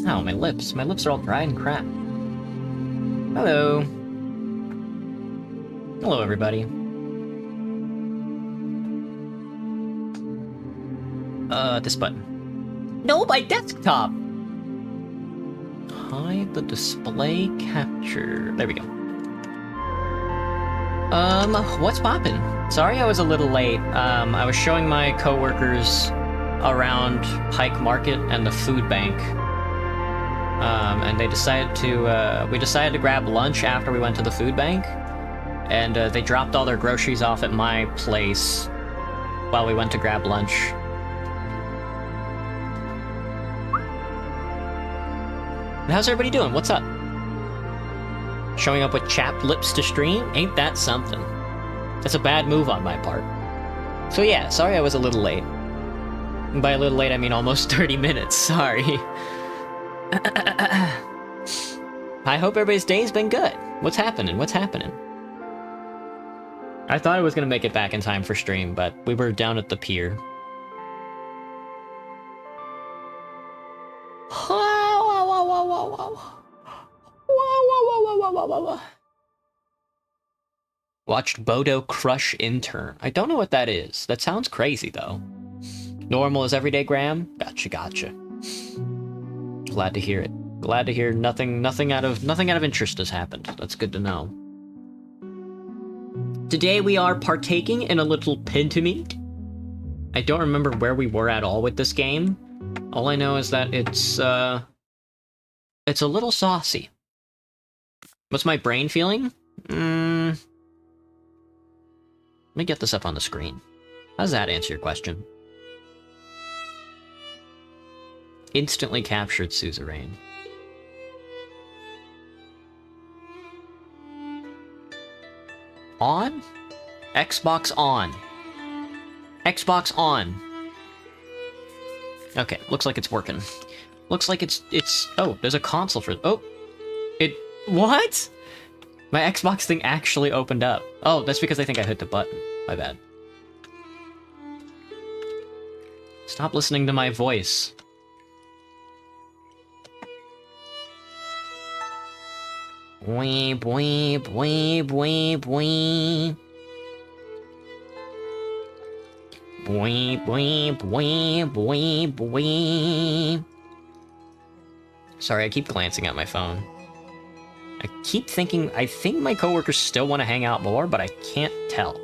Oh, my lips. My lips are all dry and crap. Hello. Hello, everybody. This button. No, my desktop! Hide the display capture. There we go. What's poppin'? Sorry I was a little late. I was showing my coworkers around Pike Market and the food bank. And they decided to, we decided to grab lunch after we went to the food bank. And, they dropped all their groceries off at my place while we went to grab lunch. How's everybody doing? What's up? Showing up with chapped lips to stream? Ain't that something? That's a bad move on my part. So yeah, sorry I was a little late. And by a little late, I mean almost 30 minutes, sorry. I hope everybody's day's been good. What's happening? What's happening? I thought I was gonna make it back in time for stream, but we were down at the pier. Watched Bodo crush intern. I don't know what that is. That sounds crazy, though. Normal as everyday Graham? Gotcha. Glad to hear it. Glad to hear nothing out of interest has happened. That's good to know. Today we are partaking in a little Pentiment. I don't remember where we were at all with this game. All I know is that it's a little saucy. What's my brain feeling? Let me get this up on the screen. How does that answer your question? Instantly captured suzerain. On? Xbox on. Xbox on. Okay, looks like it's working. Looks like it's... Oh, there's a console for... Oh! What? My Xbox thing actually opened up. Oh, that's because I think I hit the button. My bad. Stop listening to my voice. Weep, weep, weep, weep, weep. Weep, weep, weep, weep, weep. Sorry, I keep glancing at my phone. I keep thinking, I think my coworkers still want to hang out more, but I can't tell.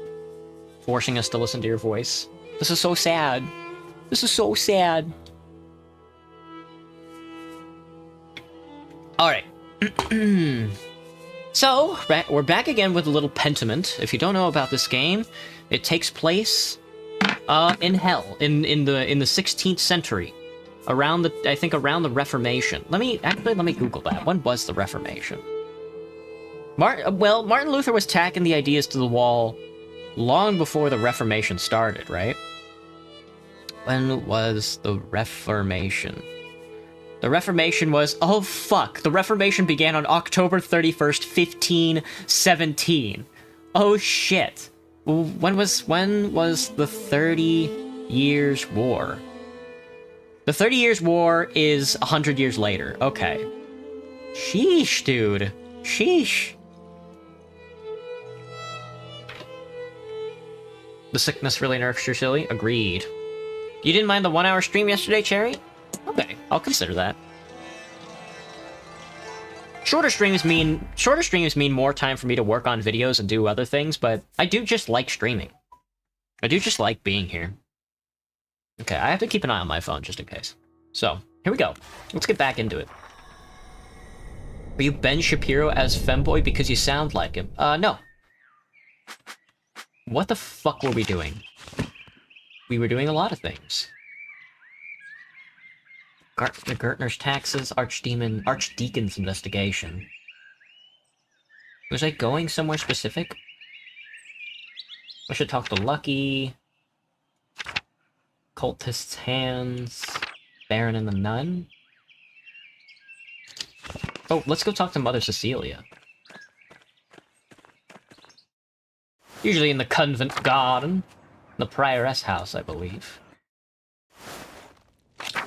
Forcing us to listen to your voice. This is so sad. This is so sad. Alright. So, we're back again with a little Pentiment. If you don't know about this game, it takes place in hell, in the 16th century. Around the Reformation. Let me Google that. When was the Reformation? Martin Luther was tacking the ideas to the wall long before the Reformation started, right? When was the Reformation? The Reformation was... Oh, fuck! The Reformation began on October 31st, 1517. Oh, shit. When was the 30 Years' War? The 30 Years' War is 100 years later. Okay. Sheesh, dude. Sheesh. The sickness really nerfs your silly? Agreed. You didn't mind the 1-hour stream yesterday, Cherry? Okay, I'll consider that. Shorter streams mean more time for me to work on videos and do other things, but I do just like streaming. I do just like being here. Okay, I have to keep an eye on my phone just in case. So, here we go. Let's get back into it. Are you Ben Shapiro as Femboy because you sound like him? No. What the fuck were we doing? We were doing a lot of things. The Gertner's taxes, Archdeacon's investigation. Was I going somewhere specific? I should talk to Lucky. Cultist's hands. Baron and the Nun. Oh, let's go talk to Mother Cecilia. Usually in the convent garden. The prioress house, I believe.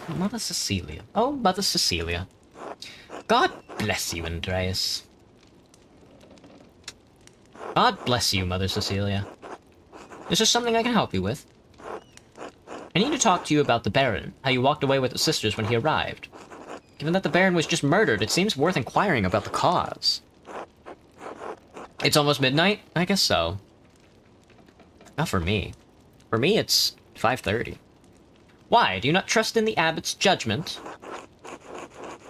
Mother Cecilia. Oh, Mother Cecilia. God bless you, Andreas. God bless you, Mother Cecilia. Is there something I can help you with? I need to talk to you about the Baron, how you walked away with the sisters when he arrived. Given that the Baron was just murdered, it seems worth inquiring about the cause. It's almost midnight? I guess so. Not for me. For me, it's 5:30. Why? Do you not trust in the abbot's judgment?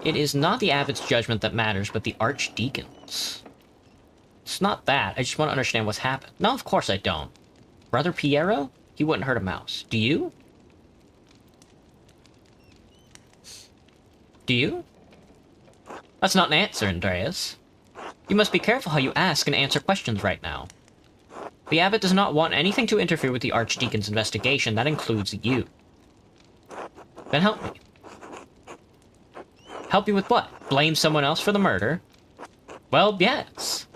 It is not the abbot's judgment that matters, but the archdeacon's. It's not that. I just want to understand what's happened. No, of course I don't. Brother Piero? He wouldn't hurt a mouse. Do you? Do you? That's not an answer, Andreas. You must be careful how you ask and answer questions right now. The abbot does not want anything to interfere with the archdeacon's investigation. That includes you. Then help me. Help you with what? Blame someone else for the murder? Well, yes.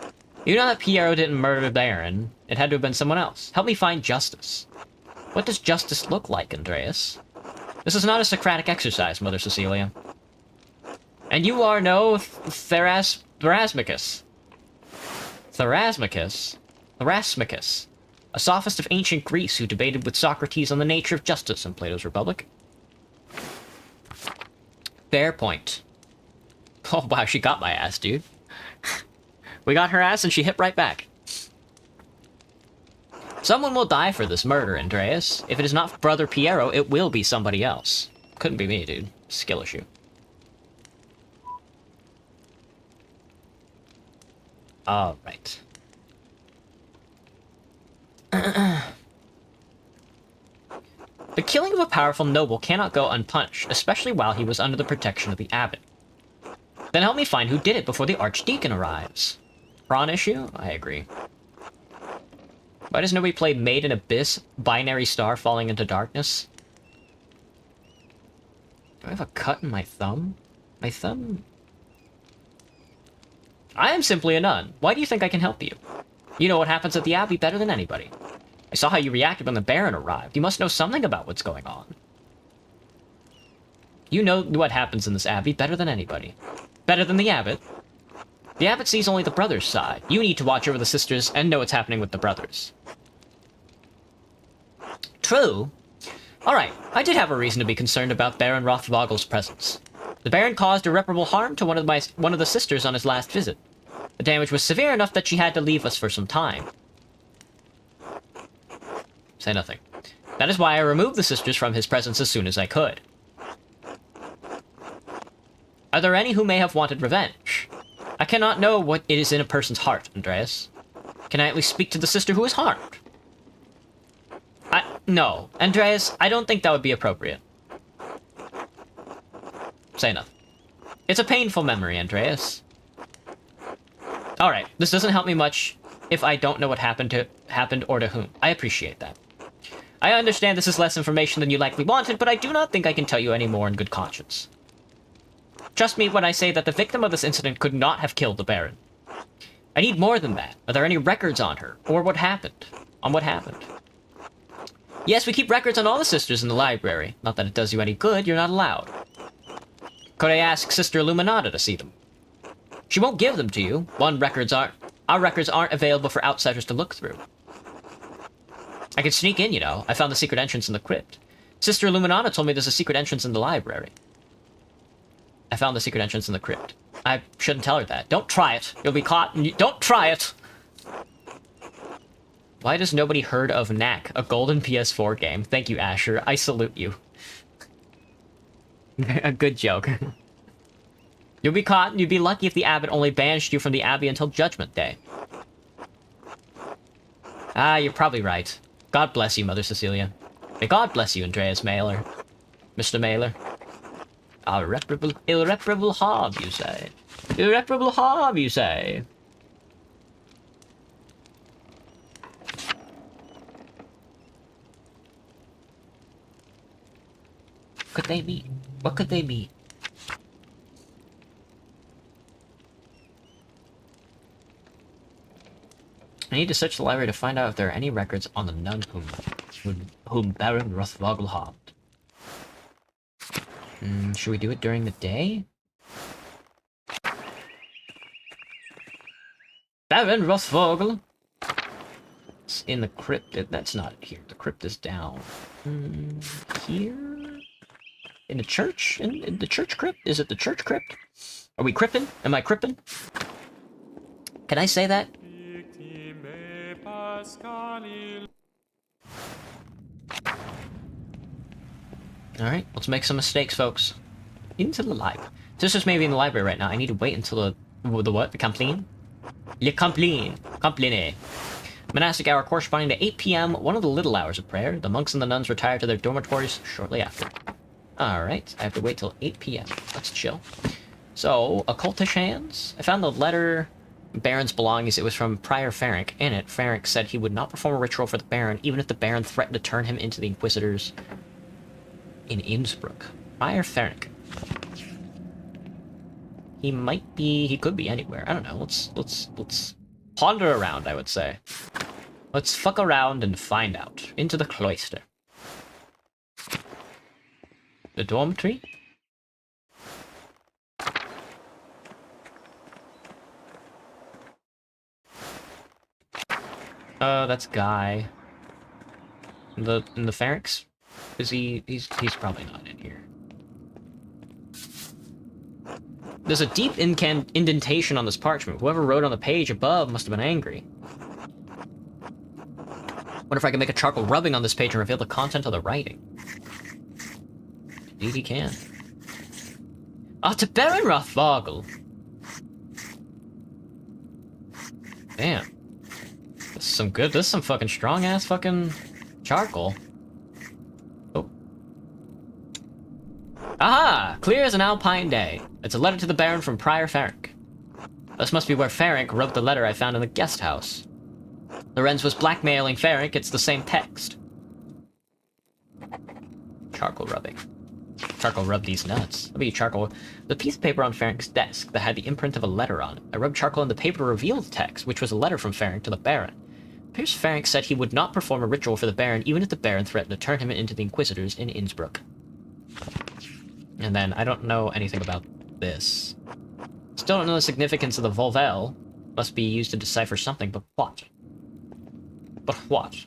You know that Piero didn't murder the Baron. It had to have been someone else. Help me find justice. What does justice look like, Andreas? This is not a Socratic exercise, Mother Cecilia. And you are no Therasmachus. Therasmachus, a sophist of ancient Greece who debated with Socrates on the nature of justice in Plato's Republic. Fair point. Oh, wow, she got my ass, dude. We got her ass and she hit right back. Someone will die for this murder, Andreas. If it is not Brother Piero, it will be somebody else. Couldn't be me, dude. Skill issue. Alright. The killing of a powerful noble cannot go unpunished, especially while he was under the protection of the abbot. Then help me find who did it before the archdeacon arrives. Prawn issue? I agree. Why does nobody play Made in Abyss, Binary Star Falling into Darkness? Do I have a cut in my thumb? My thumb? I am simply a nun. Why do you think I can help you? You know what happens at the Abbey better than anybody. I saw how you reacted when the Baron arrived. You must know something about what's going on. You know what happens in this Abbey better than anybody. Better than the Abbot. The Abbot sees only the brothers' side. You need to watch over the sisters and know what's happening with the brothers. True. Alright, I did have a reason to be concerned about Baron Rothvogel's presence. The Baron caused irreparable harm to one of the sisters on his last visit. The damage was severe enough that she had to leave us for some time. Say nothing. That is why I removed the sisters from his presence as soon as I could. Are there any who may have wanted revenge? I cannot know what it is in a person's heart, Andreas. Can I at least speak to the sister who was harmed? No. Andreas, I don't think that would be appropriate. Say nothing. It's a painful memory, Andreas. Alright, this doesn't help me much if I don't know what happened or to whom. I appreciate that. I understand this is less information than you likely wanted, but I do not think I can tell you any more in good conscience. Trust me when I say that the victim of this incident could not have killed the Baron. I need more than that. Are there any records on her? Or what happened? On what happened? Yes, we keep records on all the sisters in the library. Not that it does you any good, you're not allowed. Could I ask Sister Illuminata to see them? She won't give them to you. Our records aren't available for outsiders to look through. I could sneak in, you know. I found the secret entrance in the crypt. Sister Illuminata told me there's a secret entrance in the library. I found the secret entrance in the crypt. I shouldn't tell her that. Don't try it. You'll be caught and don't try it! Why does nobody heard of Knack, a golden PS4 game? Thank you, Asher. I salute you. A good joke. You'll be caught and you'd be lucky if the abbot only banished you from the abbey until Judgment Day. Ah, you're probably right. God bless you, Mother Cecilia. May God bless you, Andreas Mailer. Mr. Mailer. Irreparable harm, you say? Irreparable harm, you say? What could they mean? What could they mean? I need to search the library to find out if there are any records on the nun whom Baron Rothvogel harmed. Should we do it during the day? Baron Rothvogel! It's in the crypt. That's not here. The crypt is down. Here? In the church? In the church crypt? Is it the church crypt? Are we crypting? Am I crypting? Can I say that? Alright, let's make some mistakes, folks. Into the library. Sisters may be in the library right now. I need to wait until the what? The compline? Le compline. Compline. Monastic hour corresponding to 8 p.m., one of the little hours of prayer. The monks and the nuns retire to their dormitories shortly after. Alright, I have to wait till 8 p.m. Let's chill. So, occultish hands. I found the letter, Baron's belongings. It was from Prior Ferenc. In it, Ferenc said he would not perform a ritual for the Baron, even if the Baron threatened to turn him into the Inquisitors in Innsbruck. Prior Ferenc. He could be anywhere. I don't know. Let's ponder around, I would say. Let's fuck around and find out. Into the cloister. The dormitory? That's Guy. In the Ferencs? Is he's probably not in here. There's a deep indentation on this parchment. Whoever wrote on the page above must have been angry. Wonder if I can make a charcoal rubbing on this page and reveal the content of the writing. Indeed he can. Ah, to Baron Rothvogel! Damn. This is some fucking strong-ass fucking charcoal. Oh. Aha! Clear as an alpine day. It's a letter to the Baron from Prior Ferenc. This must be where Ferenc wrote the letter I found in the guest house. Lorenz was blackmailing Ferenc. It's the same text. Charcoal rubbing. Charcoal rub these nuts. I'll be charcoal. The piece of paper on Ferenc's desk that had the imprint of a letter on it. I rubbed charcoal in the paper to reveal the text, which was a letter from Ferenc to the Baron. Pierce Ferenc said he would not perform a ritual for the Baron, even if the Baron threatened to turn him into the Inquisitors in Innsbruck. And then, I don't know anything about this. Still don't know the significance of the Volvel. Must be used to decipher something, but what? But what?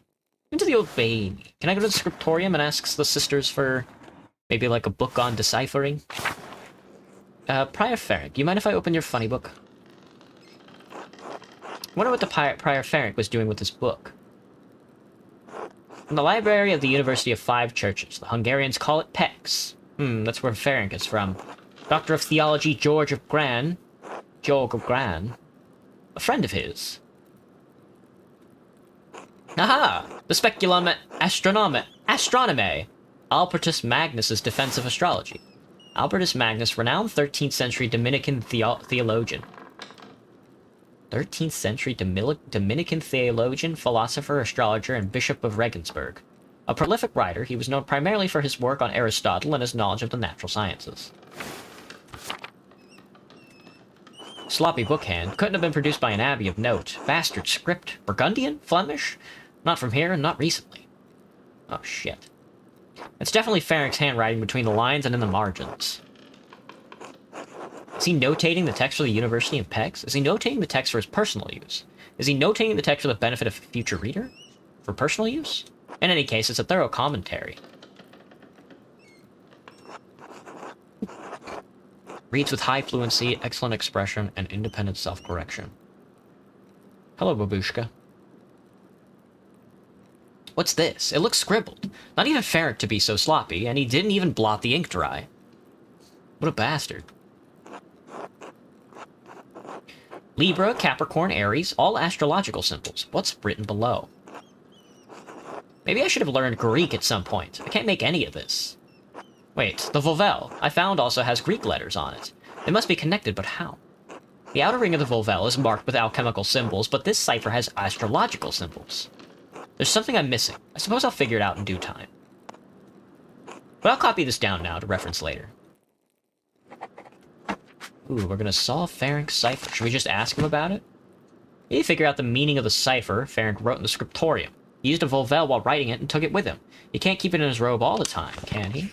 Into the old baby. Can I go to the scriptorium and ask the sisters for maybe like a book on deciphering? Prior Ferenc, you mind if I open your funny book? I wonder what the Prior Ferenc was doing with this book. In the library of the University of Five Churches, the Hungarians call it PEX. That's where Ferenc is from. Doctor of Theology George of Gran, a friend of his. Aha! The Speculum Astronomae. Albertus Magnus's Defense of Astrology. Albertus Magnus, renowned 13th century Dominican theologian. 13th century Dominican theologian, philosopher, astrologer, and Bishop of Regensburg. A prolific writer, he was known primarily for his work on Aristotle and his knowledge of the natural sciences. Sloppy bookhand. Couldn't have been produced by an abbey of note. Bastard script. Burgundian? Flemish? Not from here, not recently. Oh, shit. It's definitely Ferenc's handwriting between the lines and in the margins. Is he notating the text for the University of Pex? Is he notating the text for his personal use? Is he notating the text for the benefit of a future reader? For personal use? In any case, it's a thorough commentary. Reads with high fluency, excellent expression, and independent self-correction. Hello, babushka. What's this? It looks scribbled. Not even Ferenc to be so sloppy, and he didn't even blot the ink dry. What a bastard. Libra, Capricorn, Aries, all astrological symbols. What's written below? Maybe I should have learned Greek at some point. I can't make any of this. Wait, the Volvel, I found, also has Greek letters on it. They must be connected, but how? The outer ring of the Volvel is marked with alchemical symbols, but this cipher has astrological symbols. There's something I'm missing. I suppose I'll figure it out in due time. But I'll copy this down now to reference later. Ooh, we're gonna solve Ferenc's cipher. Should we just ask him about it? We need to figure out the meaning of the cipher Ferenc wrote in the scriptorium. He used a Volvel while writing it and took it with him. He can't keep it in his robe all the time, can he?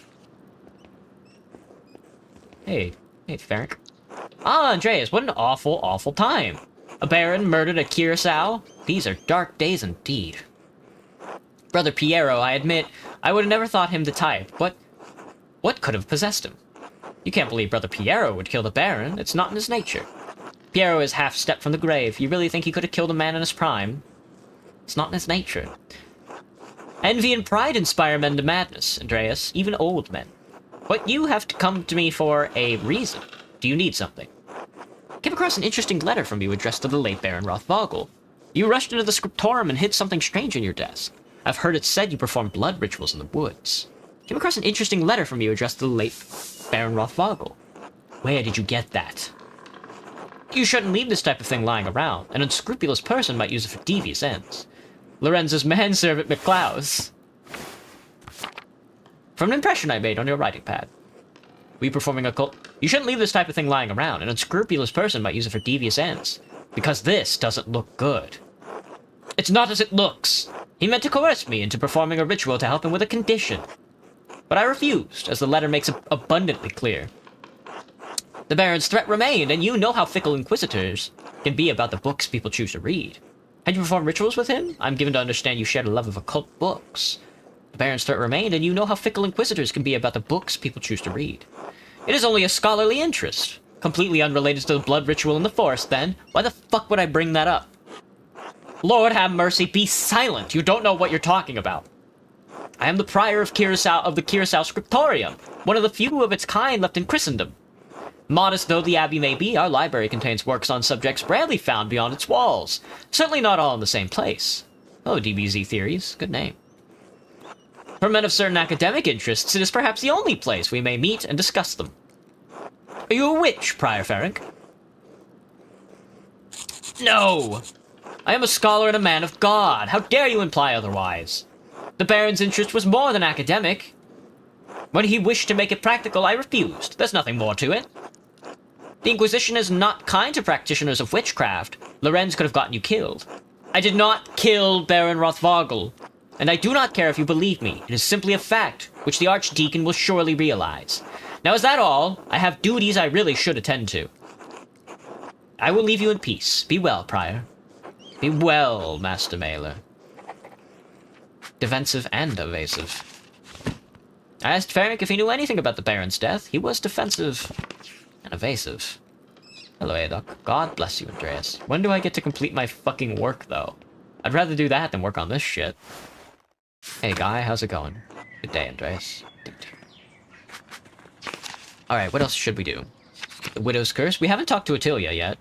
Hey, Ferenc. Ah, Andreas, what an awful, awful time. A baron murdered a Curacao? These are dark days indeed. Brother Piero, I admit, I would have never thought him the type, but what could have possessed him? You can't believe Brother Piero would kill the baron. It's not in his nature. Piero is half-stepped from the grave. You really think he could have killed a man in his prime? It's not in his nature. Envy and pride inspire men to madness, Andreas, even old men. But you have to come to me for a reason. Do you need something? I came across an interesting letter from you addressed to the late Baron Rothvogel. You rushed into the scriptorium and hid something strange in your desk. I've heard it said you perform blood rituals in the woods. I came across an interesting letter from you addressed to the late Baron Rothvogel. Where did you get that? You shouldn't leave this type of thing lying around. An unscrupulous person might use it for devious ends. Lorenzo's manservant McClouse. From an impression I made on your writing pad. We performing a cult. You shouldn't leave this type of thing lying around. An unscrupulous person might use it for devious ends. Because this doesn't look good. It's not as it looks. He meant to coerce me into performing a ritual to help him with a condition. But I refused, as the letter makes it abundantly clear. The Baron's threat remained, and you know how fickle inquisitors can be about the books people choose to read. Had you performed rituals with him? I'm given to understand you shared a love of occult books. The Baron's threat remained, and you know how fickle inquisitors can be about the books people choose to read. It is only a scholarly interest. Completely unrelated to the blood ritual in the forest, then. Why the fuck would I bring that up? Lord have mercy, be silent! You don't know what you're talking about. I am the prior of the Curacao Scriptorium, one of the few of its kind left in Christendom. Modest though the abbey may be, our library contains works on subjects rarely found beyond its walls. Certainly not all in the same place. Oh, DBZ Theories. Good name. For men of certain academic interests, it is perhaps the only place we may meet and discuss them. Are you a witch, Prior Ferenc? No! I am a scholar and a man of God. How dare you imply otherwise? The Baron's interest was more than academic. When he wished to make it practical, I refused. There's nothing more to it. The Inquisition is not kind to practitioners of witchcraft. Lorenz could have gotten you killed. I did not kill Baron Rothvogel, and I do not care if you believe me. It is simply a fact, which the Archdeacon will surely realize. Now is that all? I have duties I really should attend to. I will leave you in peace. Be well, Prior. Be well, Master Mailer. Defensive and evasive. I asked Ferenc if he knew anything about the Baron's death. He was defensive and evasive. Hello, Adok. God bless you, Andreas. When do I get to complete my fucking work, though? I'd rather do that than work on this shit. Hey, guy, how's it going? Good day, Andreas. Alright, what else should we do? The Widow's Curse? We haven't talked to Attilia yet.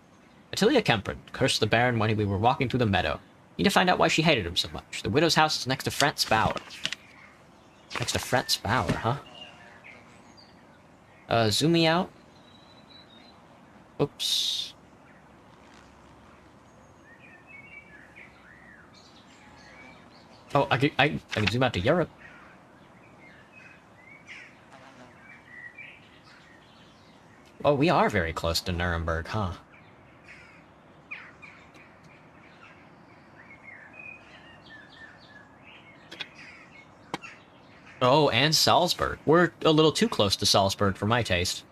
Attilia Kemprin cursed the Baron when we were walking through the meadow. Need to find out why she hated him so much. The Widow's house is next to Franz Bauer. Next to Franz Bauer, huh? Zoom me out. Oops. Oh, I can zoom out to Europe. Oh, we are very close to Nuremberg, huh? Oh, and Salzburg. We're a little too close to Salzburg for my taste.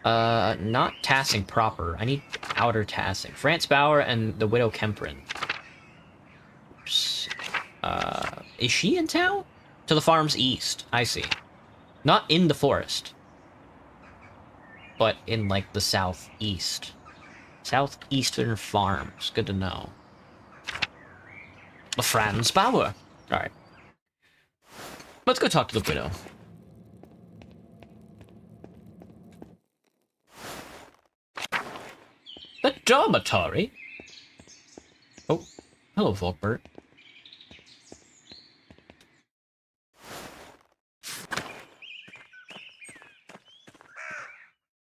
Not Tassing proper. I need outer Tassing. Franz Bauer and the Widow Kemprin. Oops. Is she in town? To the farms east. I see. Not in the forest. But in, like, the southeast. Southeastern farms. Good to know. Franz Bauer. Alright. Let's go talk to the widow. The dormitory? Oh, hello, Volkbert.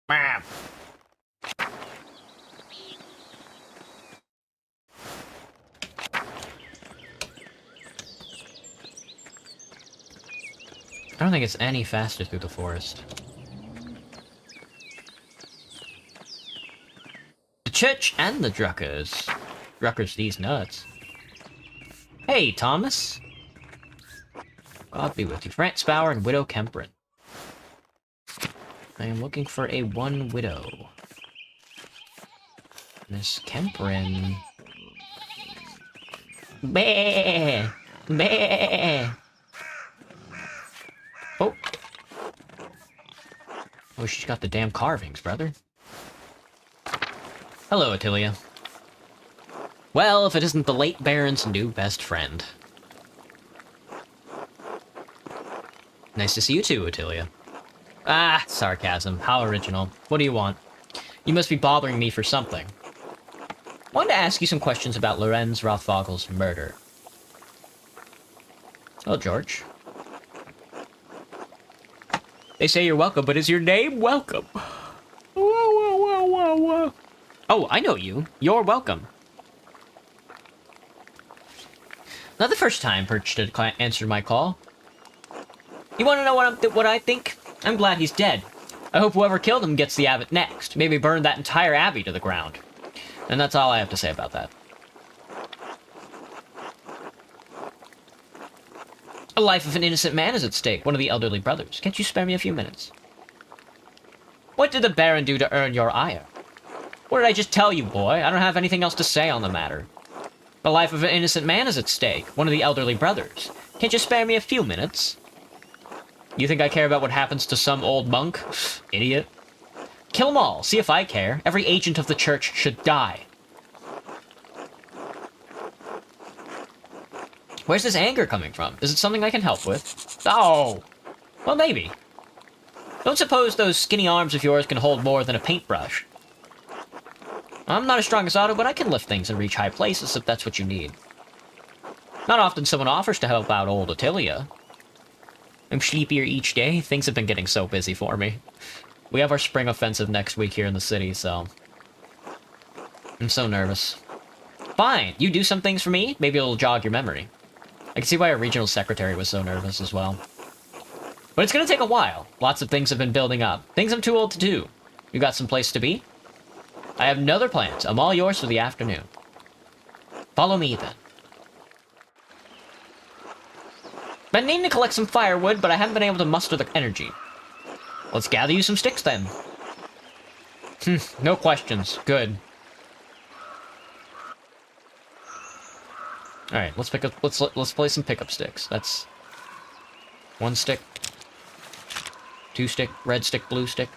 Ma'am. I don't think it's any faster through the forest. The church and the Druckers. Druckers these nuts. Hey, Thomas. God be with you. Franz Bauer and Widow Kemprin. I am looking for a one widow. Miss Kemprin. Bah! Bah! Oh. Oh, she's got the damn carvings, brother. Hello, Attilia. Well, if it isn't the late Baron's new best friend. Nice to see you too, Attilia. Ah, sarcasm. How original. What do you want? You must be bothering me for something. Wanted to ask you some questions about Lorenz Rothvogel's murder. Oh, George. They say you're welcome, but is your name welcome? Whoa, whoa, whoa, whoa, whoa. Oh, I know you. You're welcome. Not the first time Perch answered my call. You want to know what I think? I'm glad he's dead. I hope whoever killed him gets the abbot next. Maybe burn that entire abbey to the ground. And that's all I have to say about that. The life of an innocent man is at stake, one of the elderly brothers. Can't you spare me a few minutes? What did the Baron do to earn your ire? What did I just tell you, boy? I don't have anything else to say on the matter. The life of an innocent man is at stake, one of the elderly brothers. Can't you spare me a few minutes? You think I care about what happens to some old monk? Idiot. Kill them all, see if I care. Every agent of the church should die. Where's this anger coming from? Is it something I can help with? Oh! Well, maybe. Don't suppose those skinny arms of yours can hold more than a paintbrush. I'm not as strong as Otto, but I can lift things and reach high places if that's what you need. Not often someone offers to help out old Attilia. I'm sleepier each day. Things have been getting so busy for me. We have our spring offensive next week here in the city, so... I'm so nervous. Fine, you do some things for me, maybe it'll jog your memory. I can see why our regional secretary was so nervous as well. But it's gonna take a while. Lots of things have been building up. Things I'm too old to do. You got some place to be? I have no other plans. I'm all yours for the afternoon. Follow me, then. Been needing to collect some firewood, but I haven't been able to muster the energy. Let's gather you some sticks, then. No questions. Good. All right, let's pick up. Let's play some pickup sticks. That's one stick, two stick, red stick, blue stick.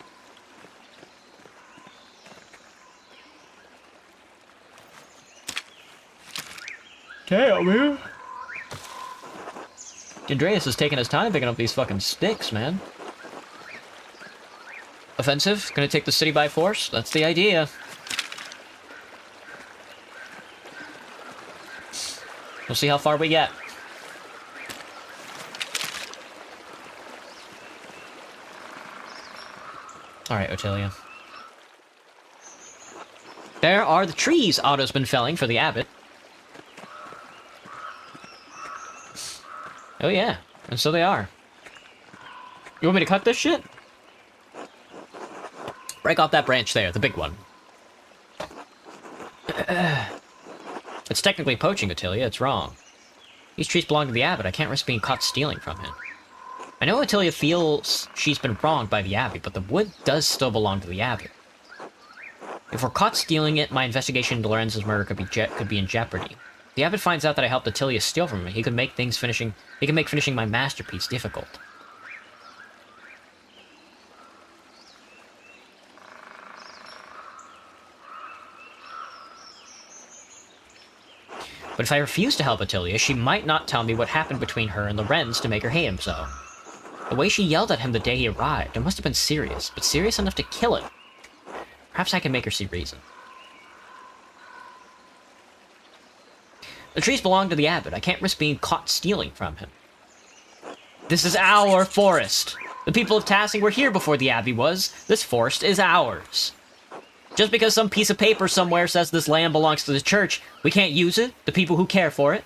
Damn, man. Andreas is taking his time picking up these fucking sticks, man. Offensive? Gonna take the city by force? That's the idea. We'll see how far we get. Alright, Ottilia. There are the trees Otto's been felling for the abbot. Oh yeah, and so they are. You want me to cut this shit? Break off that branch there, the big one. It's technically poaching, Attilia, it's wrong. These trees belong to the abbot, I can't risk being caught stealing from him. I know Attilia feels she's been wronged by the abbey, but the wood does still belong to the abbot. If we're caught stealing it, my investigation into Lorenz's murder could be in jeopardy. If the abbot finds out that I helped Attilia steal from him, he could make finishing my masterpiece difficult. But if I refuse to help Attilia, she might not tell me what happened between her and Lorenz to make her hate him so. The way she yelled at him the day he arrived, it must have been serious, but serious enough to kill him. Perhaps I can make her see reason. The trees belong to the abbot. I can't risk being caught stealing from him. This is our forest. The people of Tassing were here before the abbey was. This forest is ours. Just because some piece of paper somewhere says this land belongs to the church, we can't use it, the people who care for it.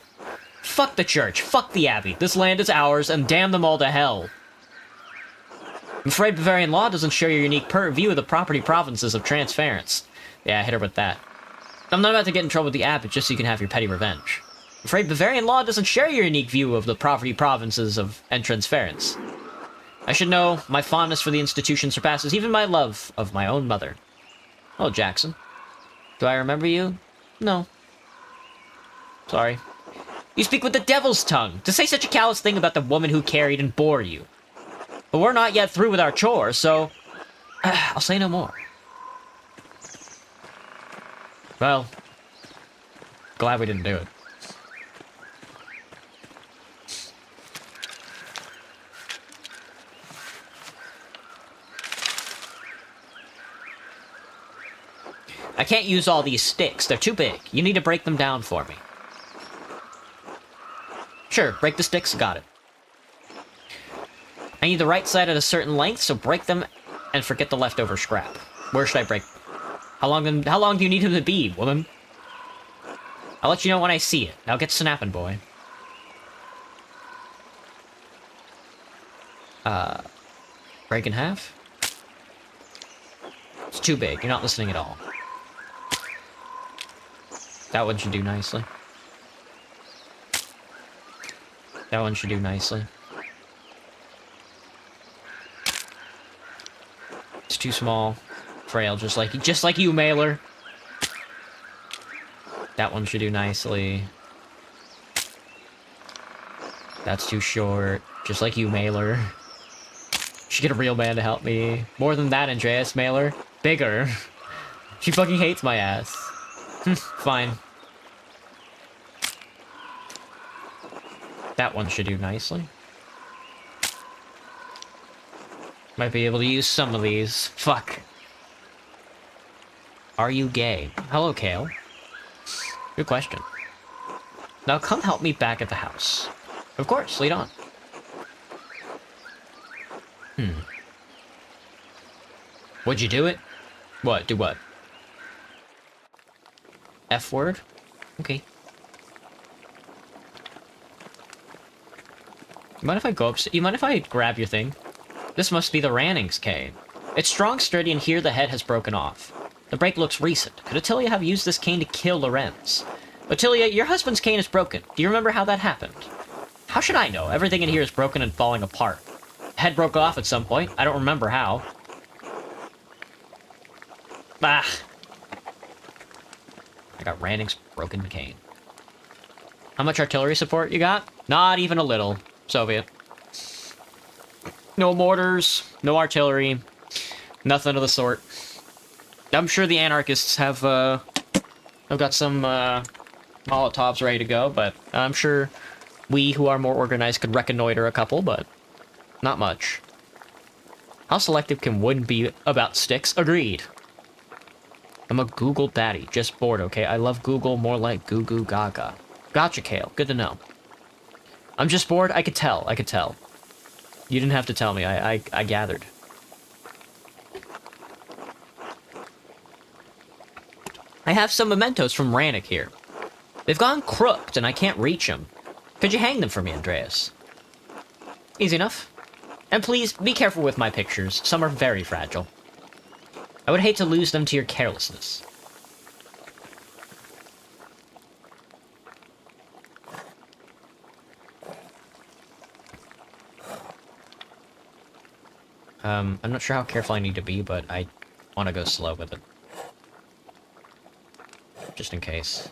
Fuck the church, fuck the abbey, this land is ours, and damn them all to hell. I'm afraid Bavarian law doesn't share your unique view of the property provinces of transference. Yeah, I hit her with that. I'm not about to get in trouble with the abbot just so you can have your petty revenge. I'm afraid Bavarian law doesn't share your unique view of the property provinces of transference. I should know my fondness for the institution surpasses even my love of my own mother. Oh, Jackson. Do I remember you? No. Sorry. You speak with the devil's tongue, to say such a callous thing about the woman who carried and bore you. But we're not yet through with our chores, so... I'll say no more. Well... glad we didn't do it. I can't use all these sticks. They're too big. You need to break them down for me. Sure, break the sticks. Got it. I need the right side at a certain length, so break them and forget the leftover scrap. Where should I break them? How long do you need him to be, woman? I'll let you know when I see it. Now get snapping, boy. Break in half? It's too big. You're not listening at all. That one should do nicely. That one should do nicely. It's too small. Frail, just like you, Mailer. That one should do nicely. That's too short. Just like you, Mailer. Should get a real man to help me. More than that, Andreas, Mailer. Bigger. She fucking hates my ass. Fine. That one should do nicely. Might be able to use some of these. Fuck. Are you gay? Hello, Kale. Good question. Now come help me back at the house. Of course, lead on. Would you do it? What? Do what? F word? Okay. You mind if I go up? You mind if I grab your thing? This must be the Ranning's cane. It's strong, sturdy, and here the head has broken off. The break looks recent. Could Attilia have used this cane to kill Lorenz? Attilia, your husband's cane is broken. Do you remember how that happened? How should I know? Everything in here is broken and falling apart. The head broke off at some point. I don't remember how. Ah. I got Ranning's broken cane. How much artillery support you got? Not even a little. Soviet. No mortars, no artillery, nothing of the sort. I'm sure the anarchists have got some Molotovs ready to go, but I'm sure we who are more organized could reconnoiter a couple, but not much. How selective can wood be about sticks? Agreed. I'm a Google daddy, just bored, okay? I love Google more like goo goo gaga. Gotcha, Kale. Good to know. I'm just bored. I could tell. You didn't have to tell me. I gathered. I have some mementos from Rannick here. They've gone crooked, and I can't reach them. Could you hang them for me, Andreas? Easy enough. And please, be careful with my pictures. Some are very fragile. I would hate to lose them to your carelessness. I'm not sure how careful I need to be, but I want to go slow with it. Just in case.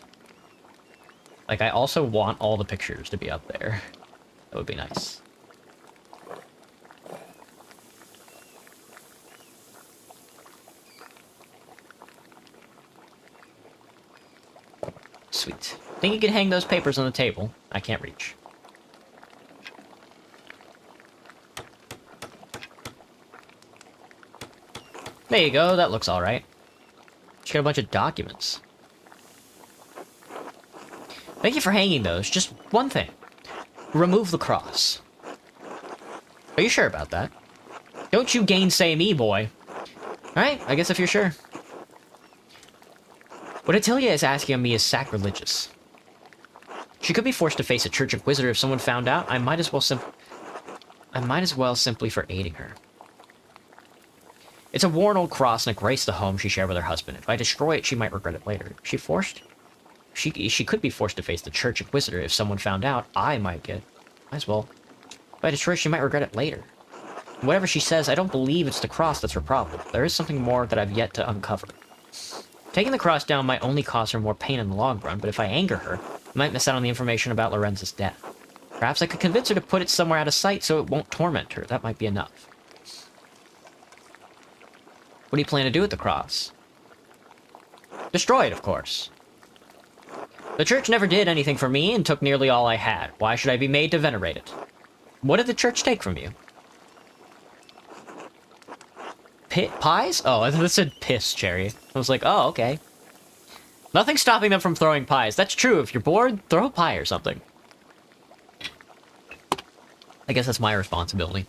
Like, I also want all the pictures to be up there. That would be nice. Sweet. Think you could hang those papers on the table? I can't reach. There you go, that looks alright. She got a bunch of documents. Thank you for hanging those. Just one thing. Remove the cross. Are you sure about that? Don't you gainsay me, boy. Alright, I guess if you're sure. What Attilia is asking of me is sacrilegious. She could be forced to face a Church Inquisitor if someone found out. I might as well simply for aiding her. It's a worn old cross and a grace the home she shared with her husband. If I destroy it, she might regret it later. She could be forced to face the Church Inquisitor if someone found out. I might as well. If I destroy it, she might regret it later. Whatever she says, I don't believe it's the cross that's her problem. There is something more that I've yet to uncover. Taking the cross down might only cause her more pain in the long run, but if I anger her, I might miss out on the information about Lorenzo's death. Perhaps I could convince her to put it somewhere out of sight so it won't torment her. That might be enough. What do you plan to do with the cross? Destroy it, of course. The church never did anything for me and took nearly all I had. Why should I be made to venerate it? What did the church take from you? Pies? Oh, I thought it said piss, Cherry. I was like, oh, okay. Nothing's stopping them from throwing pies. That's true. If you're bored, throw a pie or something. I guess that's my responsibility.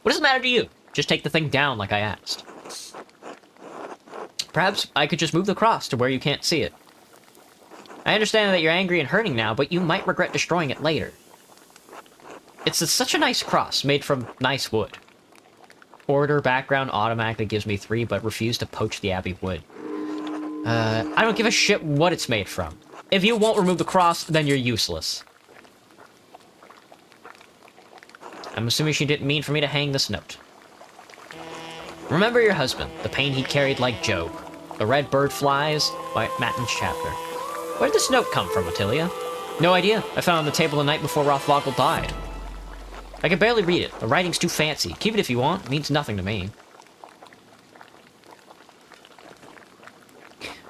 What does it matter to you? Just take the thing down like I asked. Perhaps I could just move the cross to where you can't see it. I understand that you're angry and hurting now, but you might regret destroying it later. It's such a nice cross, made from nice wood. Order background automatically gives me 3, but refuse to poach the abbey wood. I don't give a shit what it's made from. If you won't remove the cross, then you're useless. I'm assuming she didn't mean for me to hang this note. Remember your husband, the pain he carried like Job. The red bird flies, by Mattin's chapter. Where did this note come from, Ottilia? No idea. I found it on the table the night before Rothvogel died. I can barely read it. The writing's too fancy. Keep it if you want. It means nothing to me.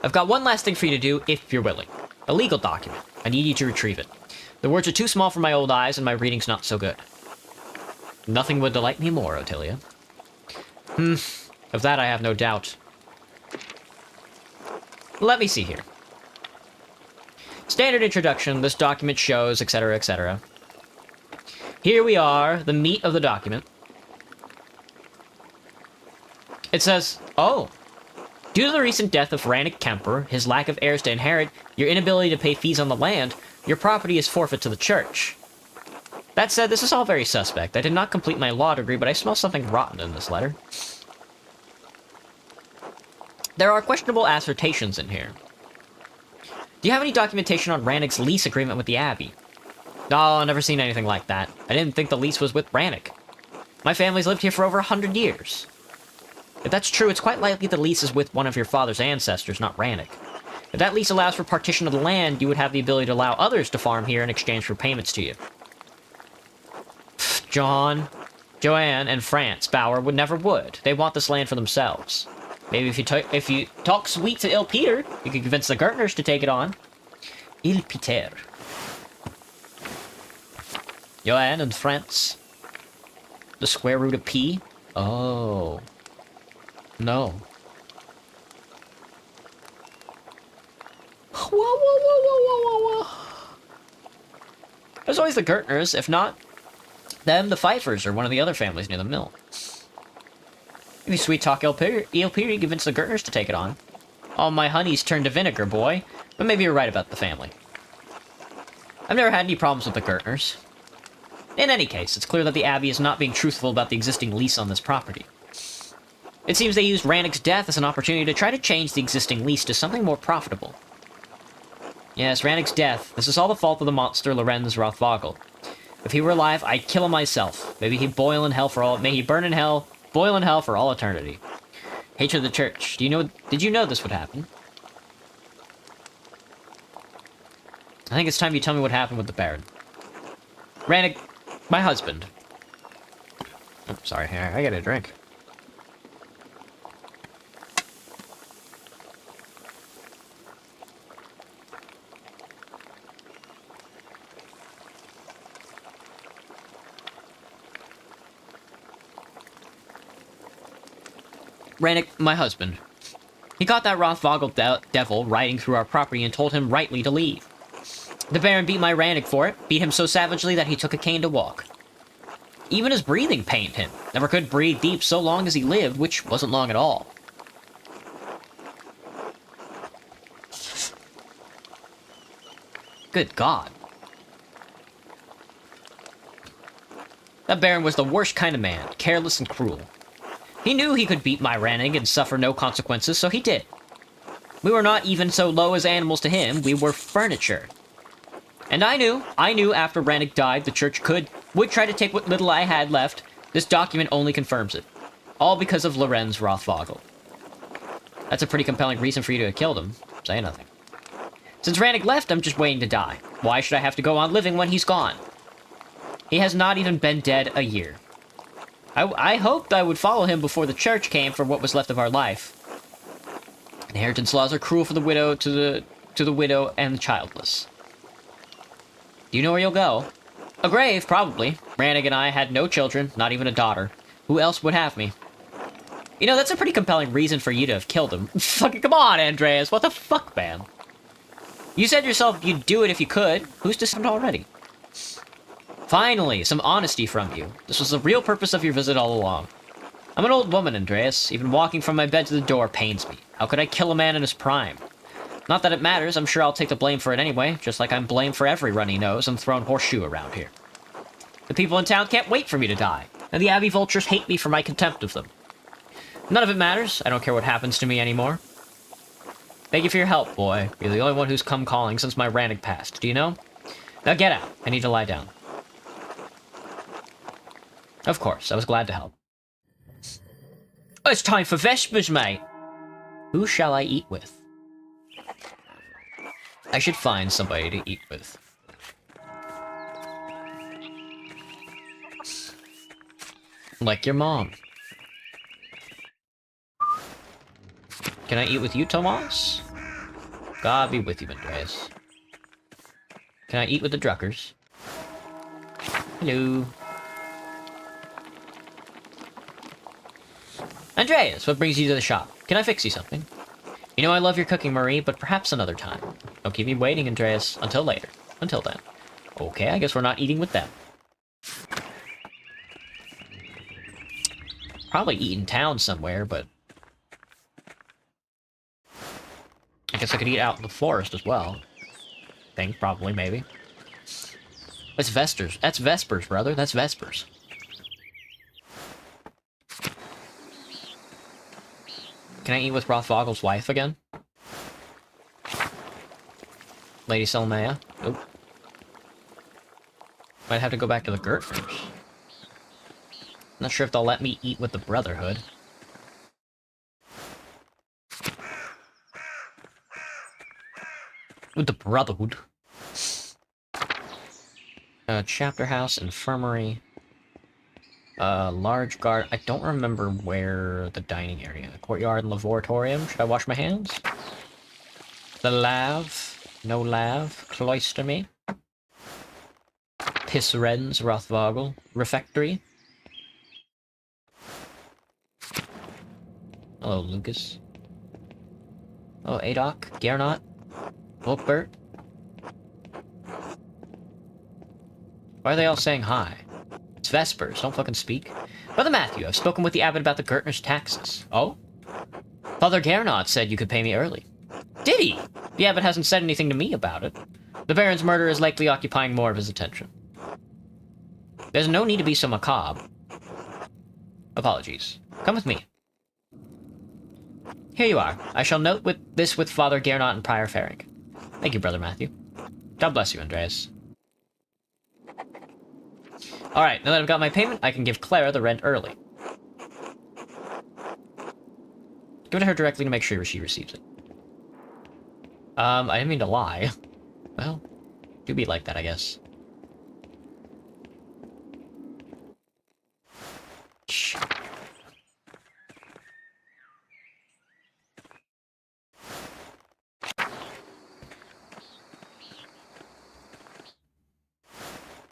I've got one last thing for you to do, if you're willing. A legal document. I need you to retrieve it. The words are too small for my old eyes, and my reading's not so good. Nothing would delight me more, Ottilia. Of that I have no doubt. Let me see here. Standard introduction, this document shows, etc., etc. Here we are, the meat of the document. It says, oh, due to the recent death of Rannick Kemper, his lack of heirs to inherit, your inability to pay fees on the land, your property is forfeit to the church. That said, this is all very suspect. I did not complete my law degree, but I smell something rotten in this letter. There are questionable assertions in here. Do you have any documentation on Rannick's lease agreement with the Abbey? No, I've never seen anything like that. I didn't think the lease was with Rannick. My family's lived here for over 100 years. If that's true, it's quite likely the lease is with one of your father's ancestors, not Rannick. If that lease allows for partition of the land, you would have the ability to allow others to farm here in exchange for payments to you. John, Joanne, and France Bauer would. They want this land for themselves. Maybe if you talk sweet to Il Peter, you can convince the Gertners to take it on. Il Peter. Joanne and France. The square root of P? Oh. No. Whoa, whoa, whoa, whoa, whoa, whoa. There's always the Gertners, if not them, the Pfeiffers, or one of the other families near the mill. If you sweet talk Il Peter, you convince the Gertners to take it on. All my honeys turned to vinegar, boy. But maybe you're right about the family. I've never had any problems with the Gertners. In any case, it's clear that the Abbey is not being truthful about the existing lease on this property. It seems they used Rannick's death as an opportunity to try to change the existing lease to something more profitable. Yes, Rannick's death. This is all the fault of the monster Lorenz Rothvogel. If he were alive, I'd kill him myself. Maybe he'd boil in hell for all... May he burn in hell, boil in hell for all eternity. Hatred of the church. Did you know this would happen? I think it's time you tell me what happened with the Baron. Rannick, my husband. Oh, sorry, I got a drink. Rannick, my husband. He caught that Rothvogel devil riding through our property and told him rightly to leave. The Baron beat my Rannick for it, beat him so savagely that he took a cane to walk. Even his breathing pained him. Never could breathe deep so long as he lived, which wasn't long at all. Good God. That Baron was the worst kind of man, careless and cruel. He knew he could beat my Rannick and suffer no consequences, so he did. We were not even so low as animals to him, we were furniture. And I knew after Rannick died, the church would try to take what little I had left, This document only confirms it. All because of Lorenz Rothvogel. That's a pretty compelling reason for you to have killed him. Say nothing. Since Rannick left, I'm just waiting to die. Why should I have to go on living when he's gone? He has not even been dead a year. I hoped I would follow him before the church came for what was left of our life. Inheritance laws are cruel for the widow to the widow and the childless. Do you know where you'll go? A grave, probably. Rannick and I had no children, not even a daughter. Who else would have me? You know, that's a pretty compelling reason for you to have killed him. Fucking come on, Andreas. What the fuck, man? You said yourself you'd do it if you could. Who's decided already? Finally, some honesty from you. This was the real purpose of your visit all along. I'm an old woman, Andreas. Even walking from my bed to the door pains me. How could I kill a man in his prime? Not that it matters. I'm sure I'll take the blame for it anyway, just like I'm blamed for every runny nose and thrown horseshoe around here. The people in town can't wait for me to die, and the Abbey vultures hate me for my contempt of them. None of it matters. I don't care what happens to me anymore. Thank you for your help, boy. You're the only one who's come calling since my Rannick passed. Do you know? Now get out. I need to lie down. Of course, I was glad to help. Oh, it's time for Vespers, mate. Who shall I eat with? I should find somebody to eat with. Like your mom. Can I eat with you, Tomas? God be with you, Andreas. Can I eat with the Druckers? Hello. Andreas, what brings you to the shop? Can I fix you something? You know I love your cooking, Marie, but perhaps another time. Don't keep me waiting, Andreas. Until later. Until then. Okay, I guess we're not eating with them. Probably eat in town somewhere, but... I guess I could eat out in the forest as well. Think, probably, maybe. It's Vespers. That's Vespers, brother. That's Vespers. Can I eat with Rothvogel's wife again? Lady Selmea? Nope. Might have to go back to the Gertners. Not sure if they'll let me eat with the Brotherhood. With the Brotherhood. Chapter house, infirmary. Large guard. I don't remember where the dining area. Courtyard and laboratorium. Should I wash my hands? The lav. No lav. Cloister me. Pissrens, Rothvogel. Refectory. Hello, Lucas. Oh, Adok. Gernot. Volkbert. Why are they all saying hi? It's Vespers, don't fucking speak. Brother Matthew, I've spoken with the abbot about the Gertner's taxes. Oh? Father Gernot said you could pay me early. Did he? The abbot hasn't said anything to me about it. The Baron's murder is likely occupying more of his attention. There's no need to be so macabre. Apologies. Come with me. Here you are. I shall note this with Father Gernot and Prior Ferrick. Thank you, Brother Matthew. God bless you, Andreas. Alright, now that I've got my payment, I can give Clara the rent early. Give it to her directly to make sure she receives it. I didn't mean to lie. Well, do be like that, I guess. Shh.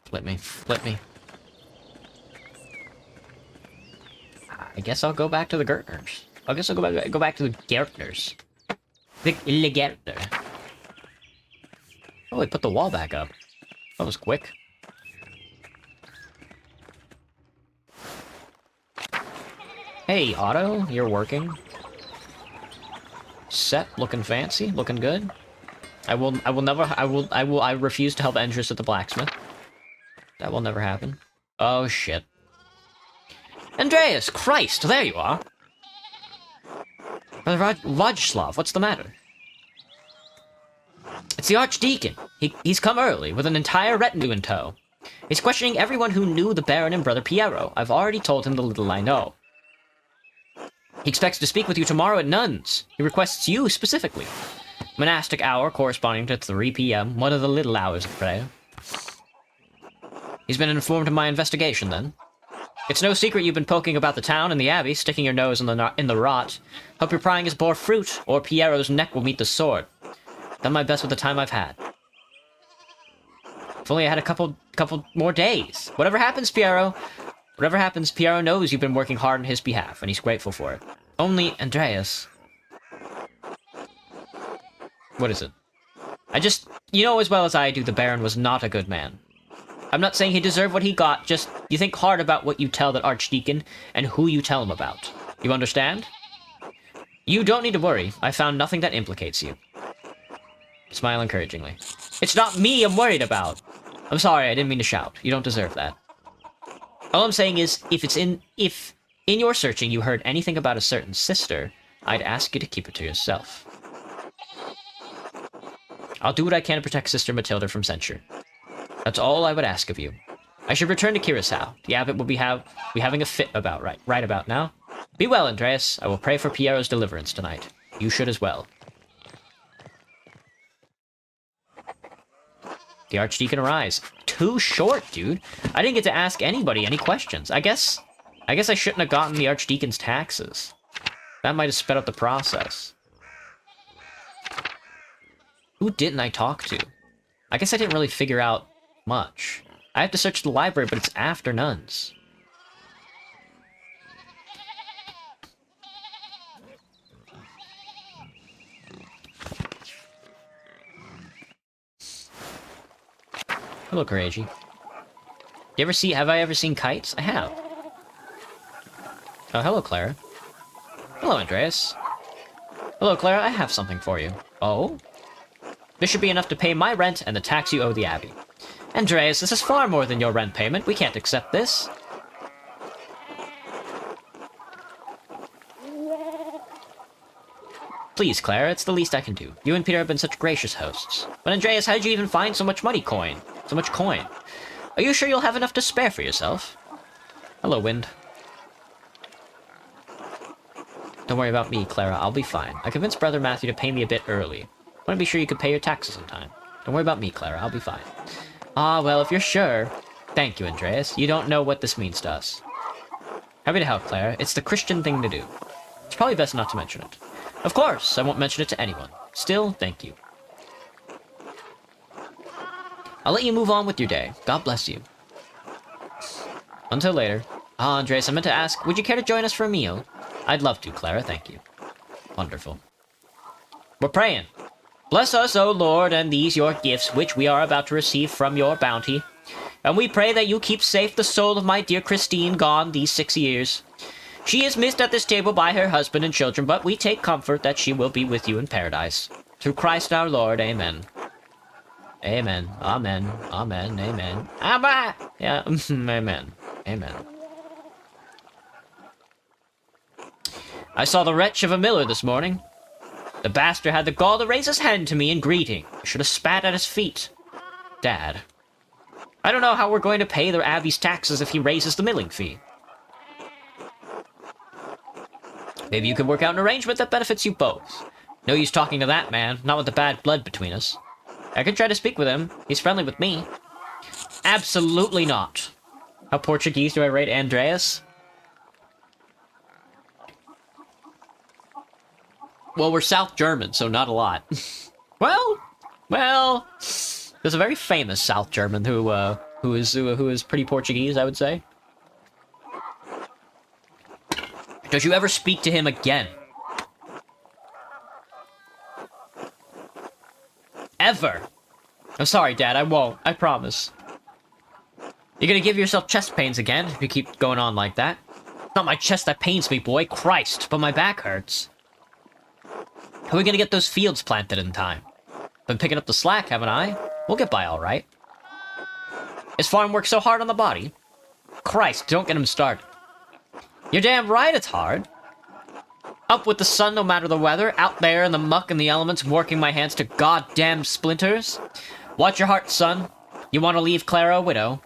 Flip me. Flip me. I guess I'll go back to the Gertners. I guess I'll go back to the Gertners. The Gertner. Oh, they put the wall back up. That was quick. Hey, Otto, you're working. Set, looking fancy, looking good. I refuse to help Endress at the blacksmith. That will never happen. Oh, shit. Andreas, Christ, there you are. Brother Vajslav, what's the matter? It's the Archdeacon. He's come early, with an entire retinue in tow. He's questioning everyone who knew the Baron and Brother Piero. I've already told him the little I know. He expects to speak with you tomorrow at Nuns. He requests you specifically. Monastic hour corresponding to 3 p.m., one of the little hours of prayer. He's been informed of my investigation, then. It's no secret you've been poking about the town and the abbey, sticking your nose in the rot. Hope your prying has bore fruit, or Piero's neck will meet the sword. Done my best with the time I've had. If only I had a couple more days. Whatever happens, Piero knows you've been working hard on his behalf, and he's grateful for it. Only, Andreas... What is it? You know as well as I do the Baron was not a good man. I'm not saying he deserved what he got, just you think hard about what you tell that Archdeacon and who you tell him about. You understand? You don't need to worry. I found nothing that implicates you. Smile encouragingly. It's not me I'm worried about. I'm sorry, I didn't mean to shout. You don't deserve that. All I'm saying is, if in your searching you heard anything about a certain sister, I'd ask you to keep it to yourself. I'll do what I can to protect Sister Matilda from censure. That's all I would ask of you. I should return to Curacao. The abbot will be having a fit about right about now. Be well, Andreas. I will pray for Piero's deliverance tonight. You should as well. The Archdeacon arrives. Too short, dude. I didn't get to ask anybody any questions. I guess I shouldn't have gotten the Archdeacon's taxes. That might have sped up the process. Who didn't I talk to? I guess I didn't really figure out much. I have to search the library, but it's after Nuns. Hello, Courage. Have I ever seen kites? I have. Oh, hello, Clara. Hello, Andreas. Hello, Clara, I have something for you. Oh? This should be enough to pay my rent and the tax you owe the Abbey. Andreas, this is far more than your rent payment. We can't accept this. Please, Clara, it's the least I can do. You and Peter have been such gracious hosts. But Andreas, how did you even find so much coin? Are you sure you'll have enough to spare for yourself? Hello, Wind. Don't worry about me, Clara. I'll be fine. I convinced Brother Matthew to pay me a bit early. I want to be sure you could pay your taxes in time. Don't worry about me, Clara. I'll be fine. Ah, well, if you're sure... Thank you, Andreas. You don't know what this means to us. Happy to help, Clara. It's the Christian thing to do. It's probably best not to mention it. Of course, I won't mention it to anyone. Still, thank you. I'll let you move on with your day. God bless you. Until later. Ah, Andreas, I meant to ask, would you care to join us for a meal? I'd love to, Clara. Thank you. Wonderful. We're praying. Bless us, O Lord, and these your gifts, which we are about to receive from your bounty. And we pray that you keep safe the soul of my dear Christine, gone these 6 years. She is missed at this table by her husband and children, but we take comfort that she will be with you in paradise. Through Christ our Lord, amen. Amen. Amen. Amen. Amen. Amen. Yeah, amen. Amen. I saw the wretch of a miller this morning. The bastard had the gall to raise his hand to me in greeting. I should have spat at his feet. Dad. I don't know how we're going to pay the Abbey's taxes if he raises the milling fee. Maybe you could work out an arrangement that benefits you both. No use talking to that man, not with the bad blood between us. I could try to speak with him. He's friendly with me. Absolutely not. How Portuguese do I rate Andreas? Well, we're South German, so not a lot. well, there's a very famous South German who is pretty Portuguese, I would say. Don't you ever speak to him again. Ever. I'm sorry, Dad, I won't. I promise. You're gonna give yourself chest pains again if you keep going on like that. It's not my chest that pains me, boy. Christ, but my back hurts. How are we gonna get those fields planted in time? Been picking up the slack, haven't I? We'll get by all right. Is farm work so hard on the body? Christ, don't get him started. You're damn right it's hard. Up with the sun no matter the weather, out there in the muck and the elements, working my hands to goddamn splinters. Watch your heart, son. You want to leave Clara a widow?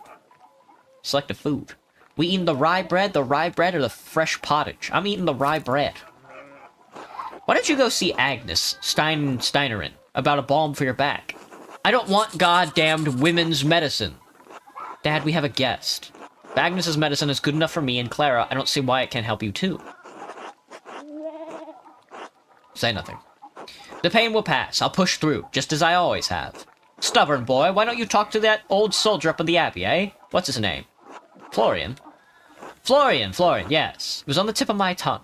Select a food. We eating the rye bread, or the fresh pottage? I'm eating the rye bread. Why don't you go see Agnes Steinerin about a balm for your back? I don't want goddamned women's medicine. Dad, we have a guest. If Agnes's medicine is good enough for me and Clara, I don't see why it can't help you too. Say nothing. The pain will pass. I'll push through, just as I always have. Stubborn boy, why don't you talk to that old soldier up in the Abbey, eh? What's his name? Florian? Florian, yes. It was on the tip of my tongue.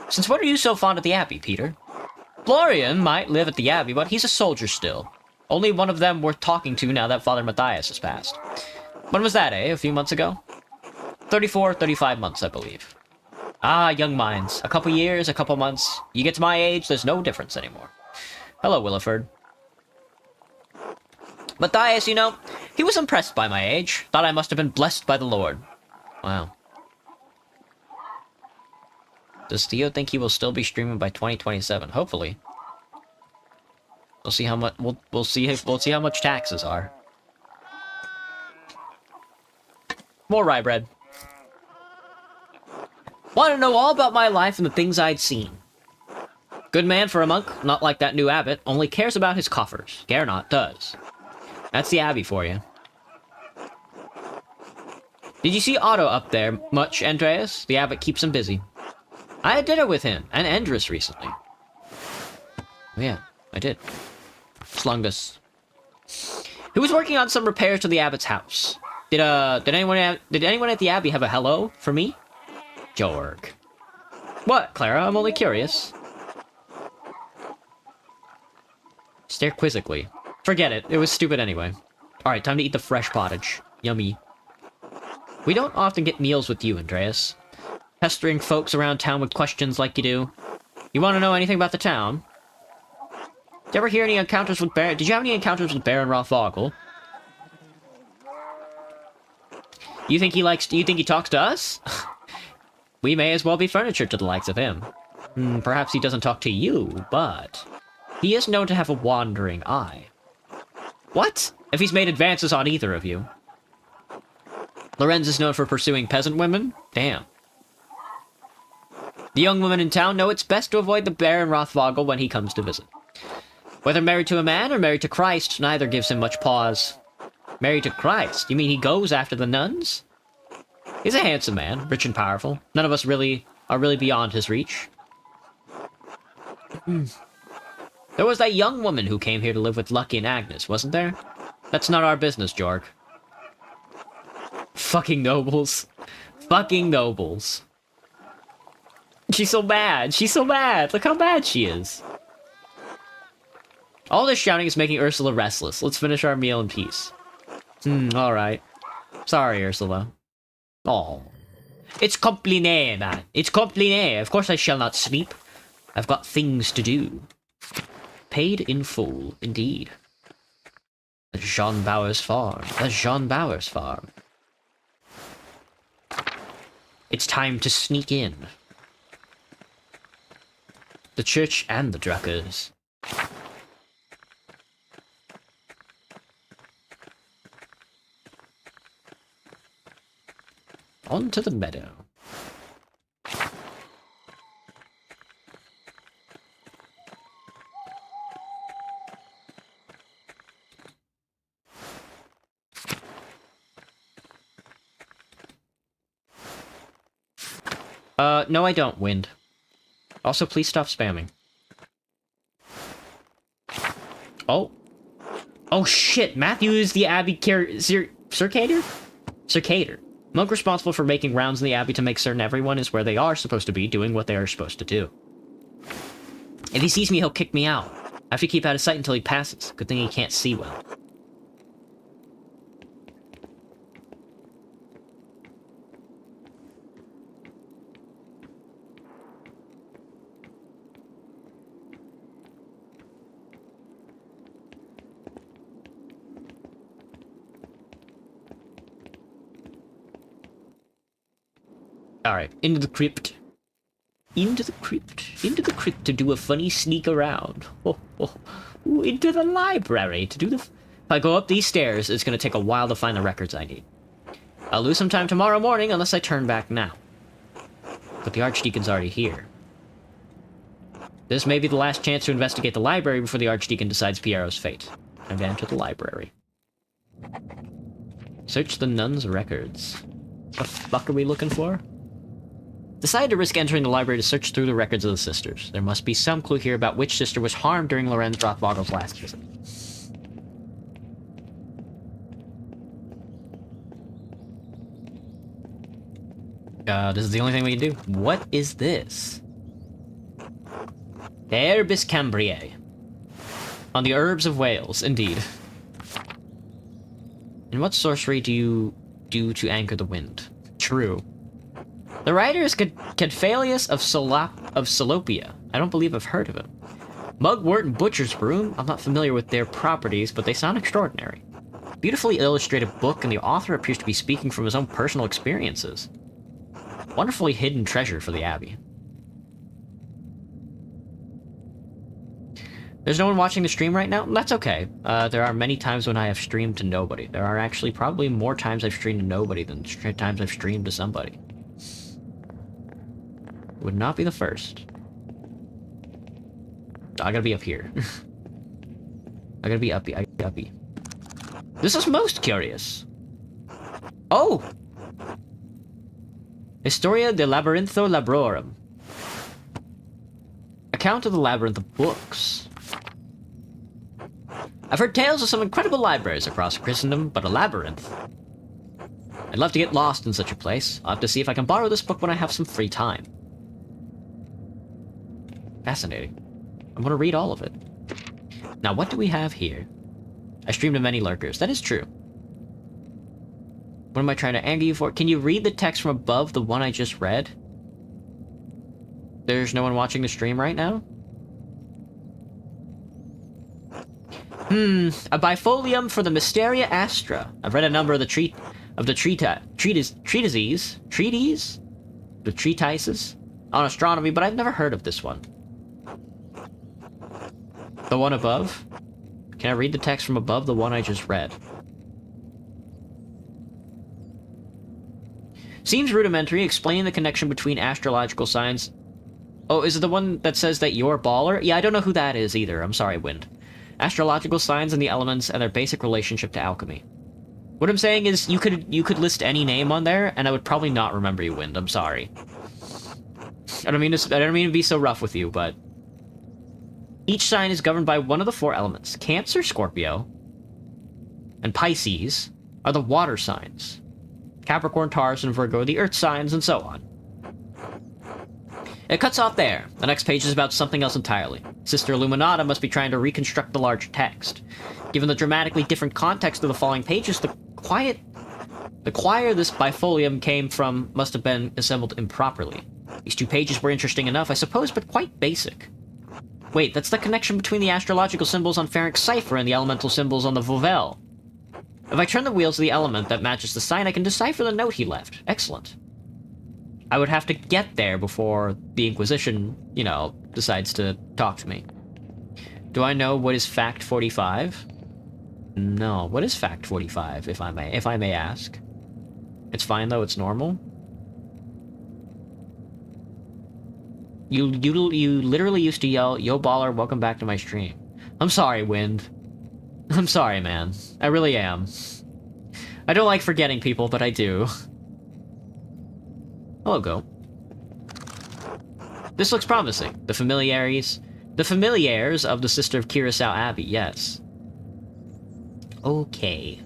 Since when are you so fond of the Abbey, Peter? Florian might live at the Abbey, but he's a soldier still. Only one of them worth talking to now that Father Matthias has passed. When was that, eh? A few months ago? 35 months, I believe. Ah, young minds. A couple years, a couple months. You get to my age, there's no difference anymore. Hello, Williford. Matthias, you know, he was impressed by my age. Thought I must have been blessed by the Lord. Wow. Does Theo think he will still be streaming by 2027? Hopefully. We'll see how much. We'll see how much taxes are. More rye bread. Want to know all about my life and the things I'd seen. Good man for a monk, not like that new abbot. Only cares about his coffers. Gernot does. That's the Abbey for you. Did you see Otto up there much, Andreas? The abbot keeps him busy. I had dinner with him and Andrus recently. Yeah, I did. Slungus. He was working on some repairs to the abbot's house. Did anyone at the Abbey have a hello for me? Jorg. What, Clara? I'm only curious. Stare quizzically. Forget it. It was stupid anyway. Alright, time to eat the fresh pottage. Yummy. We don't often get meals with you, Andreas. Pestering folks around town with questions like you do. You want to know anything about the town? Did you have any encounters with Baron Rothvogel? You think he talks to us? We may as well be furniture to the likes of him. Perhaps he doesn't talk to you, but he is known to have a wandering eye. What? If he's made advances on either of you. Lorenz is known for pursuing peasant women? Damn. The young women in town know it's best to avoid the Baron Rothvogel when he comes to visit. Whether married to a man or married to Christ, neither gives him much pause. Married to Christ? You mean he goes after the nuns? He's a handsome man, rich and powerful. None of us are really beyond his reach. There was that young woman who came here to live with Lucky and Agnes, wasn't there? That's not our business, Jorg. Fucking nobles. Fucking nobles. She's so mad. She's so mad. Look how mad she is. All this shouting is making Ursula restless. Let's finish our meal in peace. Alright. Sorry, Ursula. Oh. It's compliné, man. It's compliné. Of course I shall not sleep. I've got things to do. Paid in full, indeed. The Jean Bauer's farm. The Jean Bauer's farm. It's time to sneak in. The church and the Druckers. On to the meadow. No I don't, Wind. Also, please stop spamming. Oh. Oh shit, Matthew is the Abbey Circator? Circator. Monk responsible for making rounds in the Abbey to make certain everyone is where they are supposed to be, doing what they are supposed to do. If he sees me, he'll kick me out. I have to keep out of sight until he passes. Good thing he can't see well. Alright, into the crypt. Into the crypt. Into the crypt to do a funny sneak around. Ooh, into the library to do the... If I go up these stairs, it's going to take a while to find the records I need. I'll lose some time tomorrow morning unless I turn back now. But the Archdeacon's already here. This may be the last chance to investigate the library before the Archdeacon decides Piero's fate. Time to enter the library. Search the nun's records. What the fuck are we looking for? Decide to risk entering the library to search through the records of the sisters. There must be some clue here about which sister was harmed during Lorenz Rothvogel's last visit. This is the only thing we can do. What is this? Herbis Cambriae. On the herbs of Wales, indeed. And what sorcery do you do to anchor the wind? True. The writer is Cadphalius of Salopia. I don't believe I've heard of him. Mugwort and Butcher's Broom. I'm not familiar with their properties, but they sound extraordinary. Beautifully illustrated book, and the author appears to be speaking from his own personal experiences. Wonderfully hidden treasure for the Abbey. There's no one watching the stream right now? That's okay. There are many times when I have streamed to nobody. There are actually probably more times I've streamed to nobody than times I've streamed to somebody. Would not be the first. I gotta be up here. I gotta be uppy. I gotta be uppy. This is most curious. Oh! Historia de Labyrintho Labrorum. Account of the Labyrinth of Books. I've heard tales of some incredible libraries across Christendom, but a labyrinth. I'd love to get lost in such a place. I'll have to see if I can borrow this book when I have some free time. Fascinating. I'm gonna read all of it. Now, what do we have here? I stream to many lurkers. That is true. What am I trying to anger you for? Can you read the text from above the one I just read? There's no one watching the stream right now? A bifolium for the Mysteria Astra. I've read a number of the treatises on astronomy, but I've never heard of this one. The one above? Can I read the text from above the one I just read? Seems rudimentary, explaining the connection between astrological signs. Oh, is it the one that says that you're baller? Yeah, I don't know who that is either. I'm sorry, Wind. Astrological signs and the elements and their basic relationship to alchemy. What I'm saying is, you could list any name on there, and I would probably not remember you, Wind. I'm sorry. I don't mean to be so rough with you, but each sign is governed by one of the four elements. Cancer, Scorpio, and Pisces are the water signs. Capricorn, Taurus, and Virgo are the earth signs, and so on. It cuts off there. The next page is about something else entirely. Sister Illuminata must be trying to reconstruct the larger text. Given the dramatically different context of the following pages, the choir this bifolium came from must have been assembled improperly. These two pages were interesting enough, I suppose, but quite basic. Wait, that's the connection between the astrological symbols on Ferenc cipher and the elemental symbols on the Vauvel. If I turn the wheels of the element that matches the sign, I can decipher the note he left. Excellent. I would have to get there before the Inquisition, you know, decides to talk to me. Do I know what is Fact 45? No. What is Fact 45, if I may ask? It's fine, though. It's normal. You literally used to yell, "Yo, baller, welcome back to my stream." I'm sorry, Wind. I'm sorry, man. I really am. I don't like forgetting people, but I do. Hello, Go. This looks promising. The familiares of the Sister of Curacao Abbey, yes. Okay.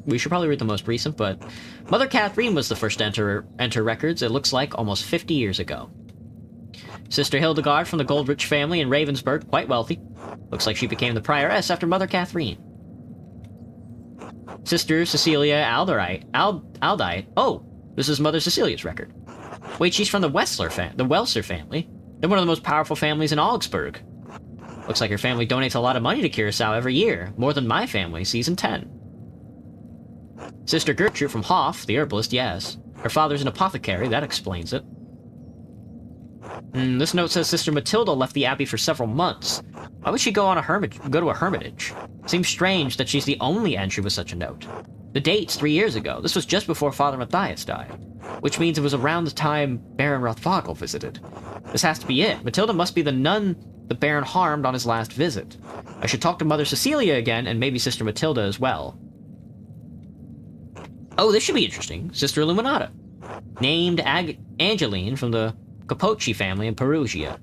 We should probably read the most recent, but Mother Catherine was the first to enter records, it looks like, almost 50 years ago. Sister Hildegard from the Goldrich family in Ravensburg, quite wealthy. Looks like she became the prioress after Mother Catherine. Sister Cecilia Aldite. Oh, this is Mother Cecilia's record. Wait, she's from the Welser family. They're one of the most powerful families in Augsburg. Looks like her family donates a lot of money to Curacao every year, more than my family, season 10. Sister Gertrude from Hoff, the herbalist, yes. Her father's an apothecary, that explains it. This note says Sister Matilda left the abbey for several months. Why would she go to a hermitage? Seems strange that she's the only entry with such a note. The date's 3 years ago. This was just before Father Matthias died, which means it was around the time Baron Rothvogel visited. This has to be it. Matilda must be the nun the Baron harmed on his last visit. I should talk to Mother Cecilia again, and maybe Sister Matilda as well. Oh, this should be interesting. Sister Illuminata. Named Angeline from the Capocci family in Perugia.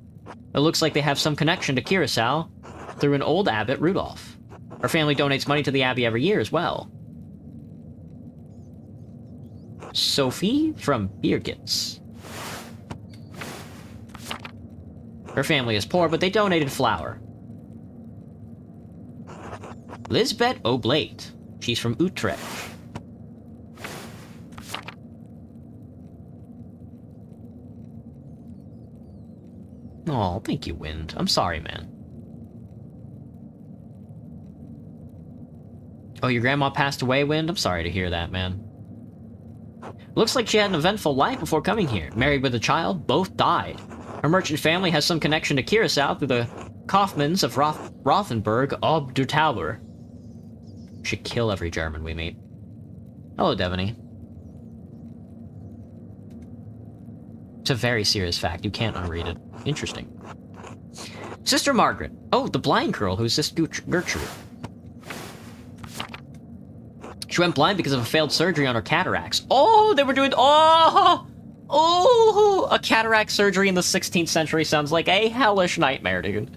It looks like they have some connection to Curacao through an old abbot, Rudolph. Her family donates money to the abbey every year as well. Sophie from Birgitz. Her family is poor, but they donated flour. Lisbeth Oblate. She's from Utrecht. Oh, thank you, Wind. I'm sorry, man. Oh, your grandma passed away, Wind? I'm sorry to hear that, man. Looks like she had an eventful life before coming here. Married with a child, both died. Her merchant family has some connection to Curacao through the Kaufmanns of Rothenburg ob der Tauber. Should kill every German we meet. Hello, Devaney. It's a very serious fact. You can't unread it. Interesting. Sister Margaret. Oh, the blind girl who's Sister Gertrude. She went blind because of a failed surgery on her cataracts. Oh, they were doing... Oh, a cataract surgery in the 16th century sounds like a hellish nightmare, dude.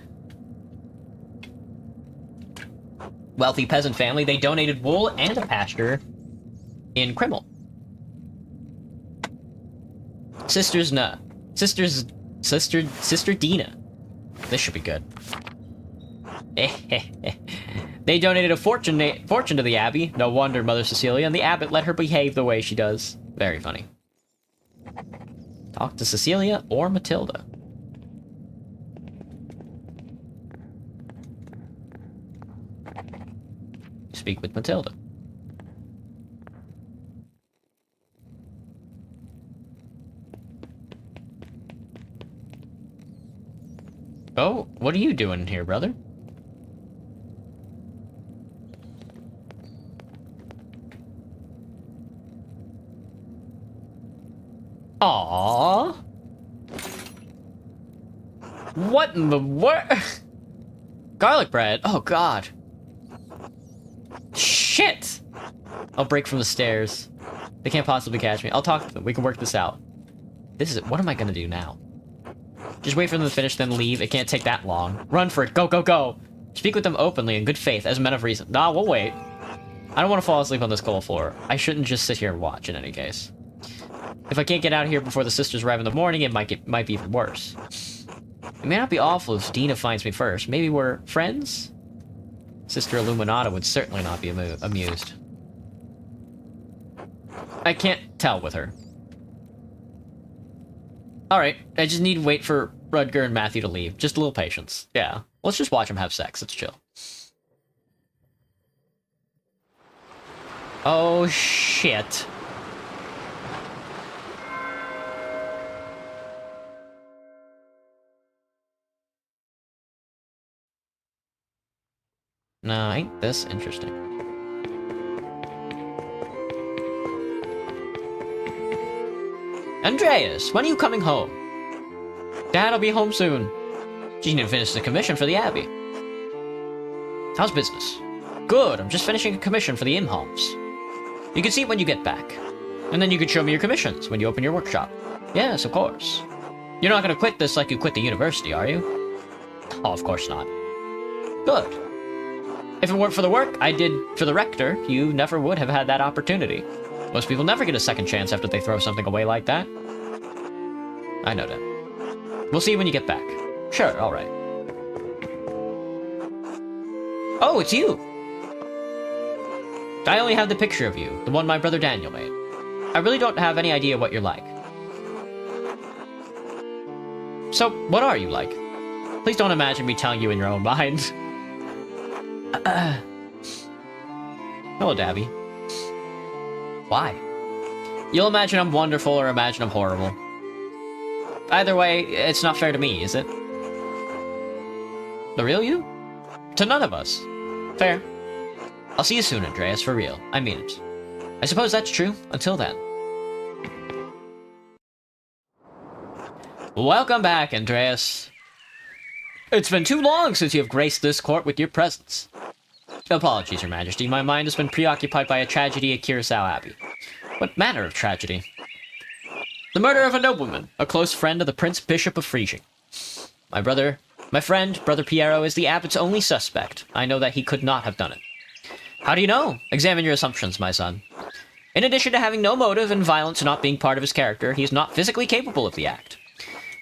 Wealthy peasant family, they donated wool and a pasture in Krimmel. Sister Dina. This should be good. They donated a fortune to the abbey. No wonder, Mother Cecilia, and the abbot let her behave the way she does. Very funny. Talk to Cecilia or Matilda. Speak with Matilda. Oh, what are you doing here, brother? Aww. What in the what? Garlic bread. Oh god. Shit. I'll break from the stairs. They can't possibly catch me. I'll talk to them. We can work this out. This is it. What am I gonna do now? Just wait for them to finish, then leave. It can't take that long. Run for it. Go, go, go. Speak with them openly in good faith as men of reason. Nah, we'll wait. I don't want to fall asleep on this cold floor. I shouldn't just sit here and watch in any case. If I can't get out of here before the sisters arrive in the morning, it might be even worse. It may not be awful if Dina finds me first. Maybe we're friends? Sister Illuminata would certainly not be amused. I can't tell with her. Alright, I just need to wait for Rudger and Matthew to leave. Just a little patience. Yeah, let's just watch them have sex. It's chill. Oh, shit. No, ain't this interesting. Andreas, when are you coming home? Dad'll be home soon. She didn't finish the commission for the Abbey. How's business? Good, I'm just finishing a commission for the Imhoffs. You can see it when you get back. And then you can show me your commissions when you open your workshop. Yes, of course. You're not gonna quit this like you quit the university, are you? Oh, of course not. Good. If it weren't for the work I did for the rector, you never would have had that opportunity. Most people never get a second chance after they throw something away like that. I know that. We'll see you when you get back. Sure, alright. Oh, it's you! I only have the picture of you, the one my brother Daniel made. I really don't have any idea what you're like. So, what are you like? Please don't imagine me telling you in your own mind. Hello, Dabby. Why? You'll imagine I'm wonderful or imagine I'm horrible. Either way, it's not fair to me, is it? The real you? To none of us. Fair. I'll see you soon, Andreas, for real. I mean it. I suppose that's true. Until then. Welcome back, Andreas. It's been too long since you have graced this court with your presence. Apologies, Your Majesty. My mind has been preoccupied by a tragedy at Curacao Abbey. What manner of tragedy? The murder of a nobleman, a close friend of the Prince Bishop of Frisian. My friend, Brother Piero, is the abbot's only suspect. I know that he could not have done it. How do you know? Examine your assumptions, my son. In addition to having no motive and violence not being part of his character, he is not physically capable of the act.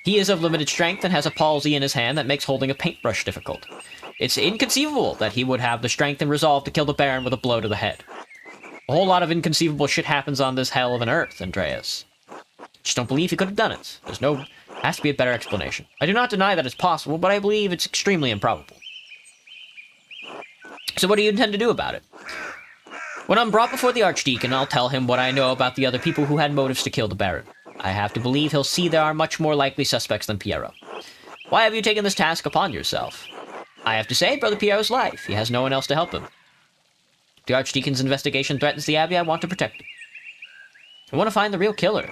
He is of limited strength and has a palsy in his hand that makes holding a paintbrush difficult. It's inconceivable that he would have the strength and resolve to kill the Baron with a blow to the head. A whole lot of inconceivable shit happens on this hell of an earth, Andreas. Just don't believe he could have done it. Has to be a better explanation. I do not deny that it's possible, but I believe it's extremely improbable. So what do you intend to do about it? When I'm brought before the Archdeacon, I'll tell him what I know about the other people who had motives to kill the Baron. I have to believe he'll see there are much more likely suspects than Piero. Why have you taken this task upon yourself? I have to save Brother Piero's life. He has no one else to help him. If the Archdeacon's investigation threatens the Abbey, I want to protect it. I want to find the real killer.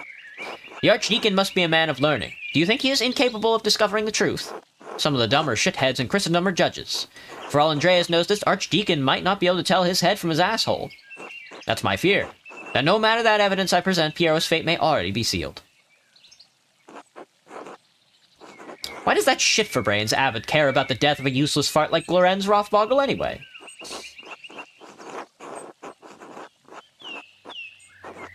The Archdeacon must be a man of learning. Do you think he is incapable of discovering the truth? Some of the dumber shitheads in Christendom are judges. For all Andreas knows, this Archdeacon might not be able to tell his head from his asshole. That's my fear. That no matter that evidence I present, Piero's fate may already be sealed. Why does that shit-for-brains abbot care about the death of a useless fart like Lorenz Rothboggle anyway?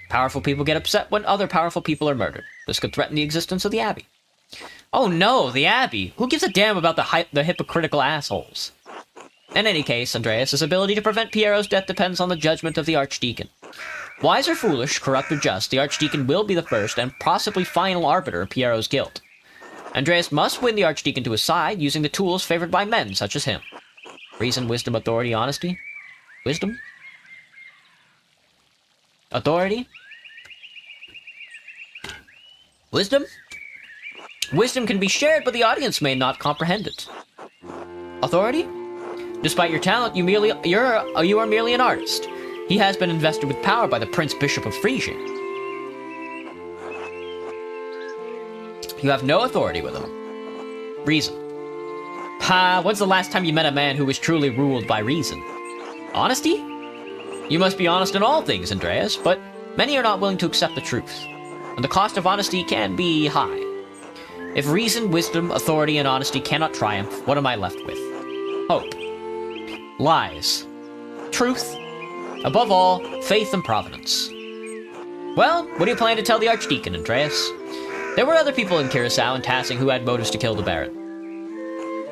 Powerful people get upset when other powerful people are murdered. This could threaten the existence of the Abbey. Oh no, the Abbey! Who gives a damn about the hypocritical assholes? In any case, Andreas' ability to prevent Piero's death depends on the judgment of the Archdeacon. Wise or foolish, corrupt or just, the Archdeacon will be the first and possibly final arbiter of Piero's guilt. Andreas must win the Archdeacon to his side using the tools favored by men such as him. Reason, wisdom, authority, honesty? Wisdom? Authority? Wisdom? Wisdom can be shared, but the audience may not comprehend it. Authority? Despite your talent, you are merely an artist. He has been invested with power by the Prince Bishop of Frisian. You have no authority with him. Reason. When's the last time you met a man who was truly ruled by reason? Honesty? You must be honest in all things, Andreas, but many are not willing to accept the truth, and the cost of honesty can be high. If reason, wisdom, authority, and honesty cannot triumph, what am I left with? Hope. Lies. Truth. Above all, faith and providence. Well, what do you plan to tell the Archdeacon, Andreas? There were other people in Curacao and Tassing who had motives to kill the Baron.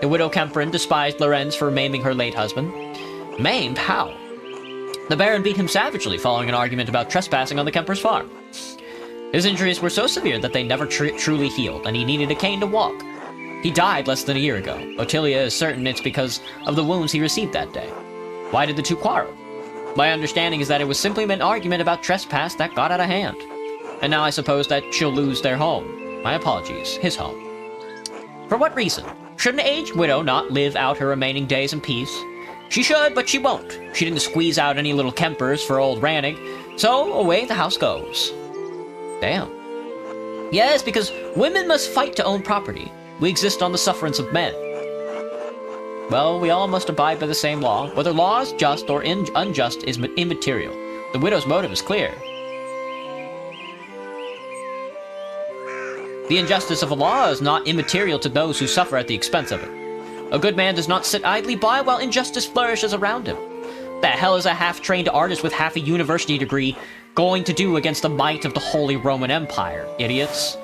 The widow Kemperin despised Lorenz for maiming her late husband. Maimed? How? The Baron beat him savagely following an argument about trespassing on the Kemper's farm. His injuries were so severe that they never truly healed, and he needed a cane to walk. He died less than a year ago. Otilia is certain it's because of the wounds he received that day. Why did the two quarrel? My understanding is that it was simply an argument about trespass that got out of hand. And now I suppose that she'll lose their home. My apologies, his home. For what reason? Should an aged widow not live out her remaining days in peace? She should, but she won't. She didn't squeeze out any little Kempers for old Rannig, so away the house goes. Damn. Yes, because women must fight to own property. We exist on the sufferance of men. Well, we all must abide by the same law. Whether law is just or unjust is immaterial. The widow's motive is clear. The injustice of a law is not immaterial to those who suffer at the expense of it. A good man does not sit idly by while injustice flourishes around him. The hell is a half-trained artist with half a university degree going to do against the might of the Holy Roman Empire, idiots?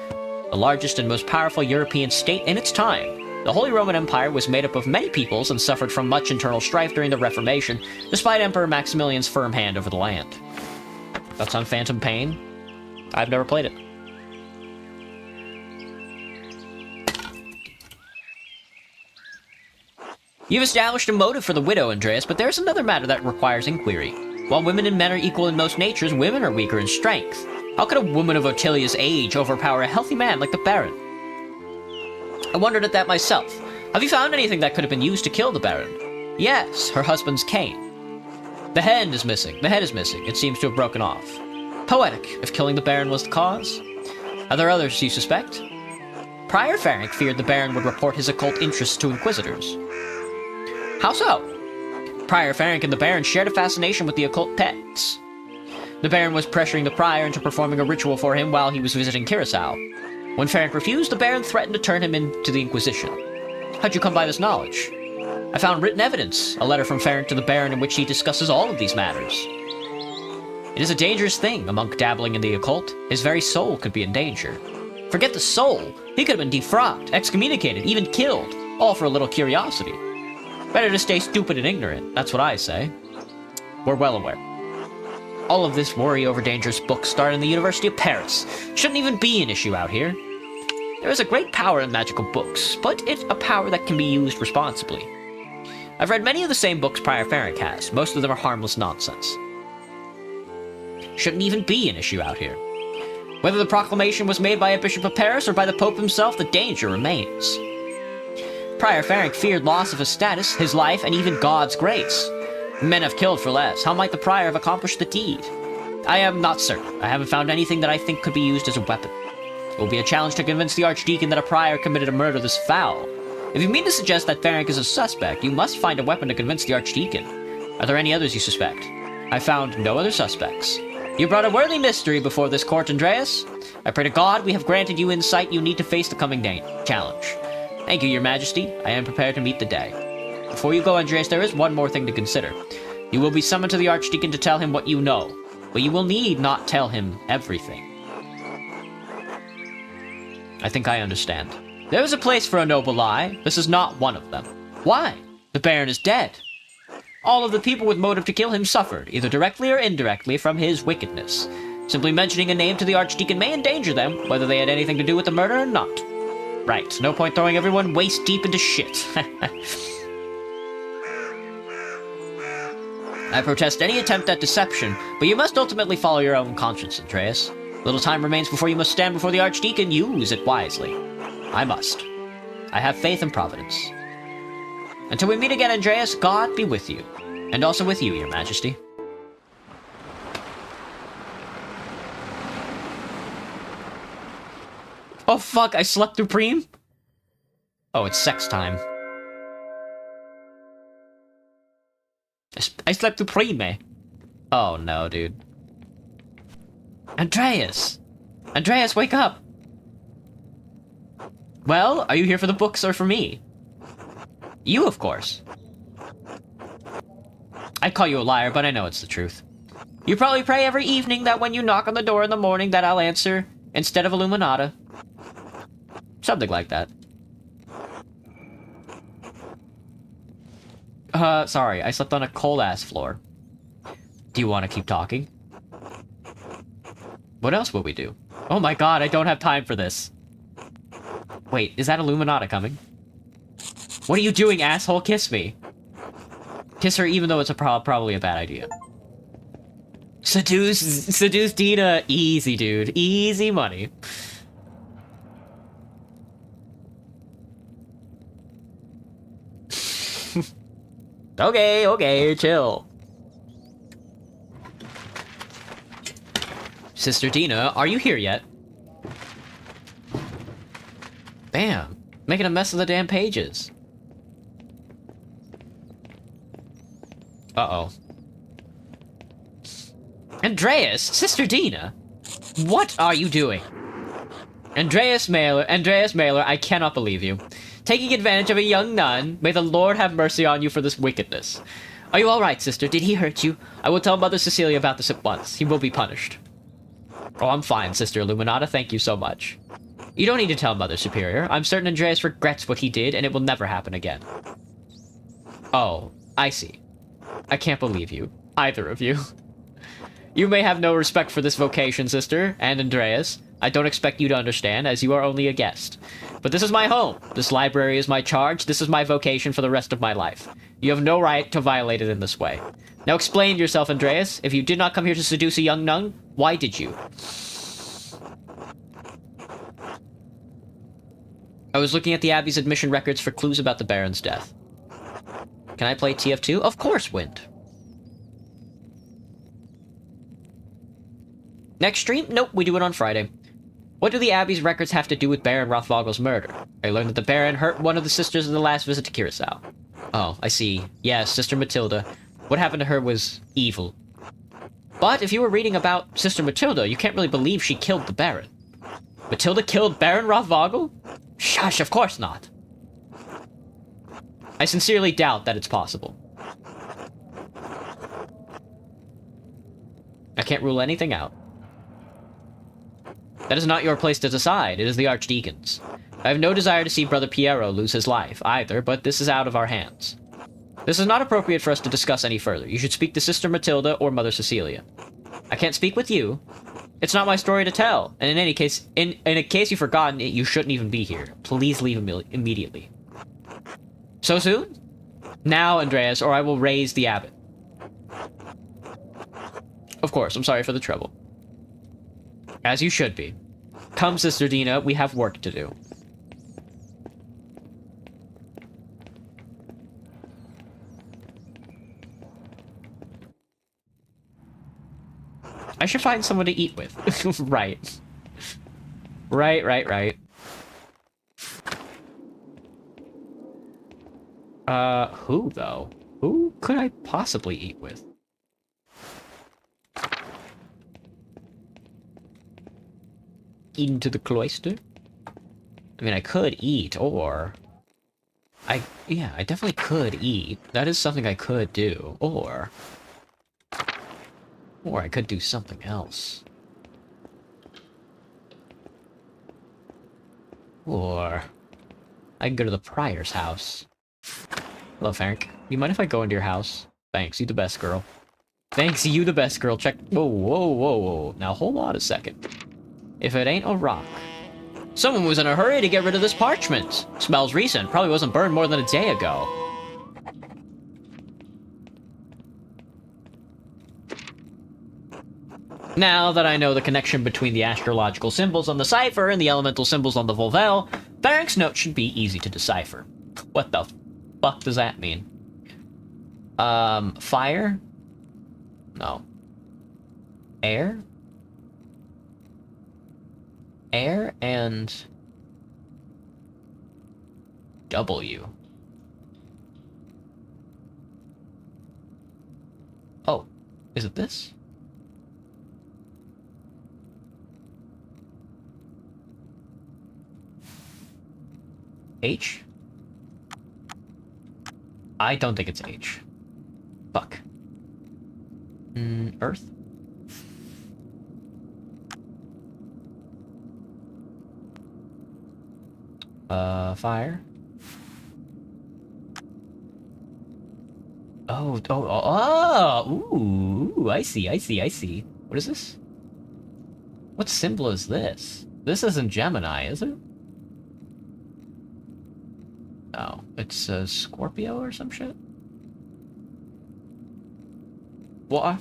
The largest and most powerful European state in its time, the Holy Roman Empire was made up of many peoples and suffered from much internal strife during the Reformation, despite Emperor Maximilian's firm hand over the land. That's on Phantom Pain? I've never played it. You've established a motive for the widow, Andreas, but there's another matter that requires inquiry. While women and men are equal in most natures, women are weaker in strength. How could a woman of Otilia's age overpower a healthy man like the Baron? I wondered at that myself. Have you found anything that could have been used to kill the Baron? Yes, her husband's cane. The head is missing. The head is missing. It seems to have broken off. Poetic, if killing the Baron was the cause. Are there others you suspect? Prior Ferenc feared the Baron would report his occult interests to Inquisitors. How so? Prior Ferenc and the Baron shared a fascination with the occult pets. The Baron was pressuring the Prior into performing a ritual for him while he was visiting Curacao. When Ferenc refused, the Baron threatened to turn him into the Inquisition. How'd you come by this knowledge? I found written evidence, a letter from Ferenc to the Baron in which he discusses all of these matters. It is a dangerous thing, a monk dabbling in the occult. His very soul could be in danger. Forget the soul. He could have been defrocked, excommunicated, even killed, all for a little curiosity. Better to stay stupid and ignorant, that's what I say. We're well aware. All of this worry over dangerous books started in the University of Paris. Shouldn't even be an issue out here. There is a great power in magical books, but it's a power that can be used responsibly. I've read many of the same books Prior Ferenc has. Most of them are harmless nonsense. Shouldn't even be an issue out here. Whether the proclamation was made by a bishop of Paris or by the Pope himself, the danger remains. Prior Ferenc feared loss of his status, his life, and even God's grace. Men have killed for less. How might the Prior have accomplished the deed? I am not certain. I haven't found anything that I think could be used as a weapon. It will be a challenge to convince the Archdeacon that a Prior committed a murder this foul. If you mean to suggest that Ferenc is a suspect, you must find a weapon to convince the Archdeacon. Are there any others you suspect? I found no other suspects. You brought a worthy mystery before this court, Andreas. I pray to God we have granted you insight you need to face the coming challenge. Thank you, Your Majesty. I am prepared to meet the day. Before you go, Andreas, there is one more thing to consider. You will be summoned to the Archdeacon to tell him what you know, but you will need not tell him everything. I think I understand. There is a place for a noble lie. This is not one of them. Why? The Baron is dead. All of the people with motive to kill him suffered, either directly or indirectly, from his wickedness. Simply mentioning a name to the Archdeacon may endanger them, whether they had anything to do with the murder or not. Right, no point throwing everyone waist-deep into shit. I protest any attempt at deception, but you must ultimately follow your own conscience, Andreas. Little time remains before you must stand before the Archdeacon. Use it wisely. I must. I have faith in Providence. Until we meet again, Andreas, God be with you. And also with you, Your Majesty. Oh fuck, I slept through Preem? Oh, it's sex time. I slept through Preem, eh? Oh no, dude. Andreas! Andreas, wake up! Well, are you here for the books or for me? You, of course. I'd call you a liar, but I know it's the truth. You probably pray every evening that when you knock on the door in the morning that I'll answer, instead of Illuminata. Something like that. Sorry, I slept on a cold-ass floor. Do you want to keep talking? What else will we do? Oh my god, I don't have time for this. Wait, is that Illuminata coming? What are you doing, asshole? Kiss me. Kiss her even though it's probably a bad idea. Seduce Dina. Easy, dude. Easy money. Okay, chill. Sister Dina, are you here yet? Bam. Making a mess of the damn pages. Uh-oh. Andreas, Sister Dina, what are you doing? Andreas Mailer, I cannot believe you. Taking advantage of a young nun, may the Lord have mercy on you for this wickedness. Are you alright, sister? Did he hurt you? I will tell Mother Cecilia about this at once. He will be punished. Oh, I'm fine, Sister Illuminata, thank you so much. You don't need to tell Mother Superior. I'm certain Andreas regrets what he did, and it will never happen again. Oh, I see. I can't believe you. Either of you. You may have no respect for this vocation, sister, and Andreas. I don't expect you to understand, as you are only a guest. But this is my home. This library is my charge. This is my vocation for the rest of my life. You have no right to violate it in this way. Now explain yourself, Andreas. If you did not come here to seduce a young nun, why did you? I was looking at the Abbey's admission records for clues about the Baron's death. Can I play TF2? Of course, Wind. Next stream? Nope, we do it on Friday. What do the Abbey's records have to do with Baron Rothvogel's murder? I learned that the Baron hurt one of the sisters in the last visit to Curacao. Oh, I see. Yes, Sister Matilda. What happened to her was evil. But if you were reading about Sister Matilda, you can't really believe she killed the Baron. Matilda killed Baron Rothvogel? Shush, of course not. I sincerely doubt that it's possible. I can't rule anything out. That is not your place to decide. It is the Archdeacon's. I have no desire to see Brother Piero lose his life, either, but this is out of our hands. This is not appropriate for us to discuss any further. You should speak to Sister Matilda or Mother Cecilia. I can't speak with you. It's not my story to tell, and in any case, in a case you've forgotten it, you shouldn't even be here. Please leave immediately. So soon? Now, Andreas, or I will raise the abbot. Of course, I'm sorry for the trouble. As you should be. Come, Sister Dina, we have work to do. I should find someone to eat with. Right. Right. Who, though? Who could I possibly eat with? Into the cloister? I mean, I could eat, or... Yeah, I definitely could eat. That is something I could do. Or I could do something else. Or I can go to the Prior's house. Hello, Frank. You mind if I go into your house? Thanks, you the best girl. Thanks, you the best girl. Check. Whoa. Now hold on a second. If it ain't a rock. Someone was in a hurry to get rid of this parchment. Smells recent. Probably wasn't burned more than a day ago. Now that I know the connection between the astrological symbols on the cipher and the elemental symbols on the volvel, Barrick's note should be easy to decipher. What the fuck does that mean? Fire? No. Air? Air and... W. Oh, is it this? H? I don't think it's H. Fuck. Earth? Fire? Ooh, I see. What is this? What symbol is this? This isn't Gemini, is it? Oh, it's a Scorpio or some shit? What?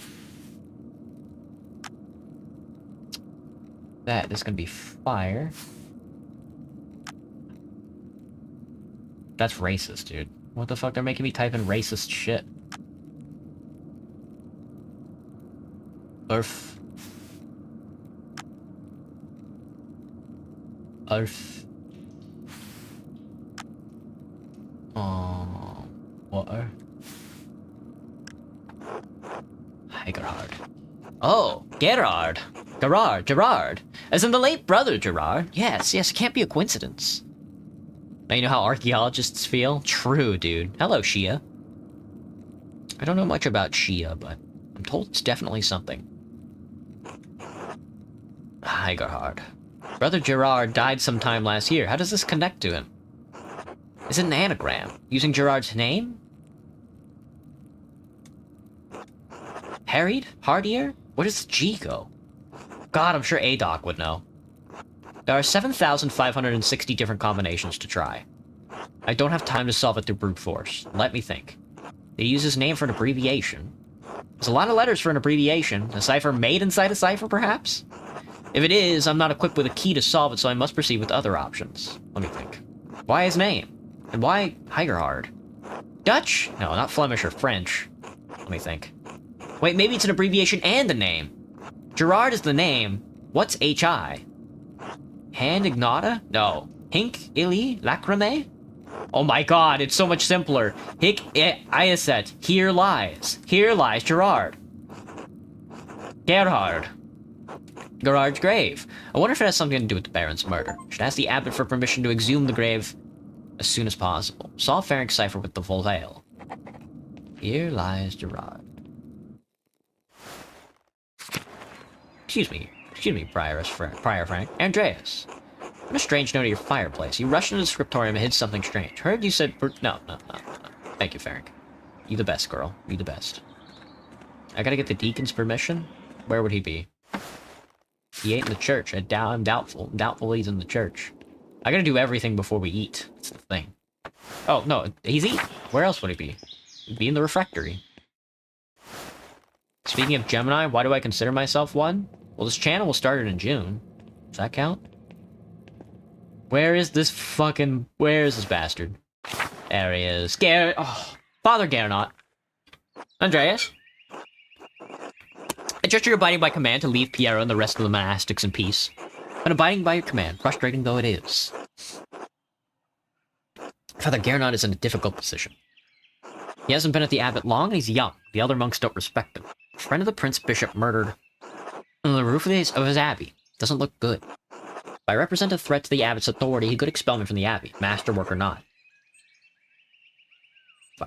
That is gonna be fire. That's racist, dude. What the fuck? They're making me type in racist shit. Earth. Water. Gerard. Oh, Gerard. Gerard. As in the late brother Gerard. Yes, it can't be a coincidence. Now you know how archaeologists feel? True, dude. Hello, Shia. I don't know much about Shia, but I'm told it's definitely something. Gerard. Brother Gerard died sometime last year. How does this connect to him? Is it an anagram? Using Gerard's name? Harried? Hardier? Where does G go? God, I'm sure ADOC would know. There are 7,560 different combinations to try. I don't have time to solve it through brute force. Let me think. They use his name for an abbreviation. There's a lot of letters for an abbreviation. A cipher made inside a cipher, perhaps? If it is, I'm not equipped with a key to solve it, so I must proceed with other options. Let me think. Why his name? And why Heigerhard? Dutch? No, not Flemish or French. Let me think. Wait, maybe it's an abbreviation and a name. Gerard is the name. What's H.I.? Hand Ignata? No. Hink Ili Lacrimae? Oh my god, it's so much simpler. Hic Iaset. Here lies. Here lies Gerard. Gerard's grave. I wonder if it has something to do with the Baron's murder. Should ask the abbot for permission to exhume the grave as soon as possible. Saw Ferenc's cipher with the Voltaire. Here lies Gerard. Excuse me, Prior Frank. Andreas. What a strange note at your fireplace. You rushed into the scriptorium and hid something strange. Heard you said... No. Thank you, Ferenc. You the best, girl. You the best. I gotta get the deacon's permission? Where would he be? He ate in the church. I'm doubtful. Doubtful he's in the church. I gotta do everything before we eat. That's the thing. Oh, no. He's eating. Where else would he be? He'd be in the refectory. Speaking of Gemini, why do I consider myself one? Well, this channel will start in June. Does that count? Where is this bastard? There he is. Father Gernot. Andreas? I trust you're abiding by command to leave Piero and the rest of the monastics in peace. And abiding by your command, frustrating though it is. Father Gernot is in a difficult position. He hasn't been at the abbot long, and he's young. The other monks don't respect him. A friend of the prince bishop murdered on the roof of his abbey. Doesn't look good. If I represent a threat to the abbot's authority, he could expel me from the abbey, masterwork or not.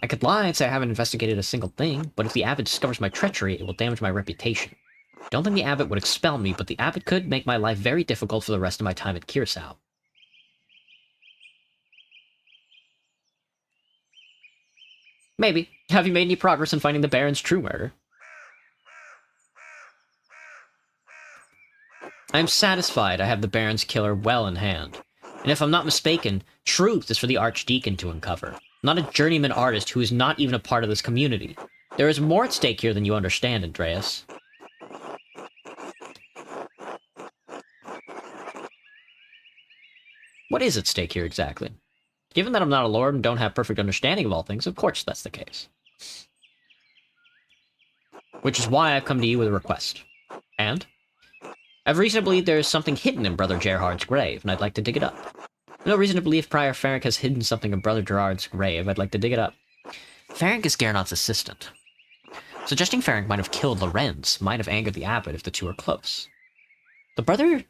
I could lie and say I haven't investigated a single thing, but if the abbot discovers my treachery, it will damage my reputation. I don't think the abbot would expel me, but the abbot could make my life very difficult for the rest of my time at Curacao. Maybe. Have you made any progress in finding the Baron's true murder? I am satisfied I have the Baron's killer well in hand. And if I'm not mistaken, truth is for the Archdeacon to uncover. Not a journeyman artist who is not even a part of this community. There is more at stake here than you understand, Andreas. What is at stake here exactly? Given that I'm not a lord and don't have perfect understanding of all things, of course that's the case. Which is why I've come to you with a request. And? I've reason to believe there is something hidden in Brother Gerhard's grave, and I'd like to dig it up. No reason to believe Prior Ferenc has hidden something in Brother Gerard's grave. I'd like to dig it up. Ferenc is Gernot's assistant. Suggesting Ferenc might have killed Lorenz might have angered the abbot if the two are close. The brothers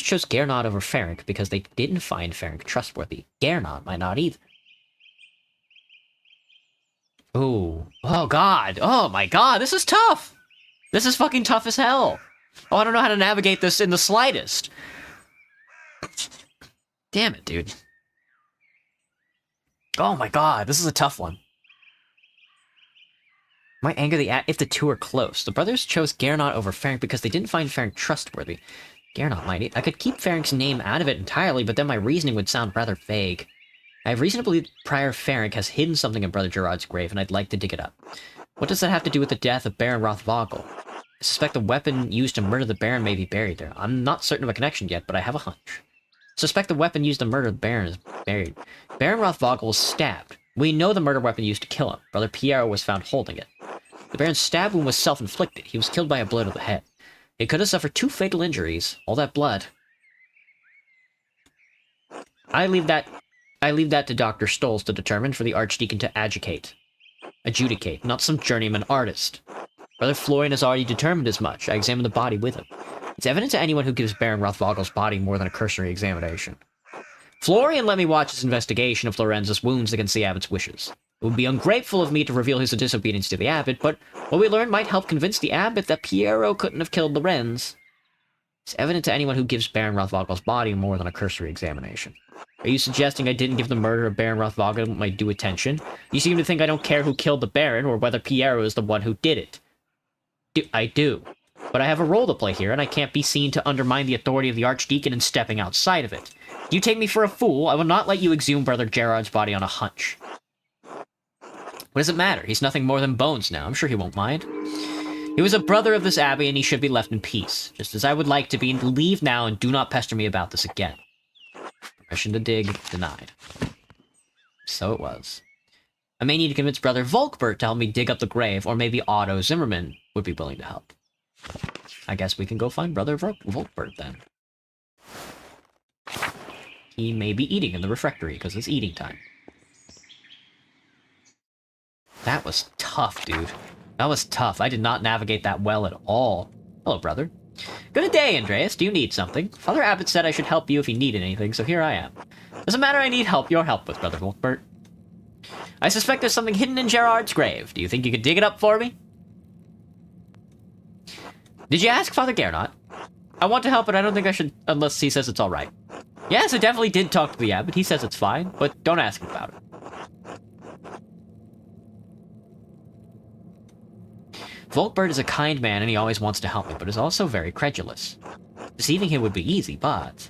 chose Gernot over Ferenc because they didn't find Ferenc trustworthy. Gernot might not either. Ooh. Oh god. Oh my god, this is tough! This is fucking tough as hell! Oh, I don't know how to navigate this in the slightest. Damn it, dude. Oh my god, this is a tough one. Might anger the if the two are close. The brothers chose Gernot over Ferenc because they didn't find Ferenc trustworthy. Gernot might. I could keep Ferenc's name out of it entirely, but then my reasoning would sound rather vague. I have reason to believe Prior Ferenc has hidden something in Brother Gerard's grave, and I'd like to dig it up. What does that have to do with the death of Baron Rothvogel? I suspect the weapon used to murder the Baron may be buried there. I'm not certain of a connection yet, but I have a hunch. Suspect the weapon used to murder the Baron is buried. Baron Rothvogel was stabbed. We know the murder weapon used to kill him. Brother Piero was found holding it. The Baron's stab wound was self-inflicted. He was killed by a blow to the head. He could have suffered 2 fatal injuries. All that blood. I leave that to Dr. Stolz to determine, for the Archdeacon to adjudicate, not some journeyman artist. Brother Florian has already determined as much. I examined the body with him. It's evident to anyone who gives Baron Rothvogel's body more than a cursory examination. Florian let me watch his investigation of Lorenzo's wounds against the abbot's wishes. It would be ungrateful of me to reveal his disobedience to the abbot, but what we learn might help convince the abbot that Piero couldn't have killed Lorenz. It's evident to anyone who gives Baron Rothvogel's body more than a cursory examination. Are you suggesting I didn't give the murder of Baron Rothvogel my due attention? You seem to think I don't care who killed the Baron or whether Piero is the one who did it. I do. But I have a role to play here, and I can't be seen to undermine the authority of the Archdeacon in stepping outside of it. If you take me for a fool, I will not let you exhume Brother Gerard's body on a hunch. What does it matter? He's nothing more than bones now. I'm sure he won't mind. He was a brother of this abbey, and he should be left in peace, just as I would like to be. Leave now, and do not pester me about this again. Permission to dig denied. So it was. I may need to convince Brother Volkbert to help me dig up the grave, or maybe Otto Zimmerman would be willing to help. I guess we can go find Brother Volkbert then. He may be eating in the refectory, because it's eating time. That was tough, dude. That was tough. I did not navigate that well at all. Hello, brother. Good day, Andreas. Do you need something? Father Abbot said I should help you if you needed anything, so here I am. Doesn't matter I need your help with, Brother Volkbert. I suspect there's something hidden in Gerard's grave. Do you think you could dig it up for me? Did you ask Father Gernot? I want to help, but I don't think I should unless he says it's alright. Yes, I definitely did talk to the abbot. He says it's fine, but don't ask him about it. Volkbert is a kind man and he always wants to help me, but is also very credulous. Deceiving him would be easy, but...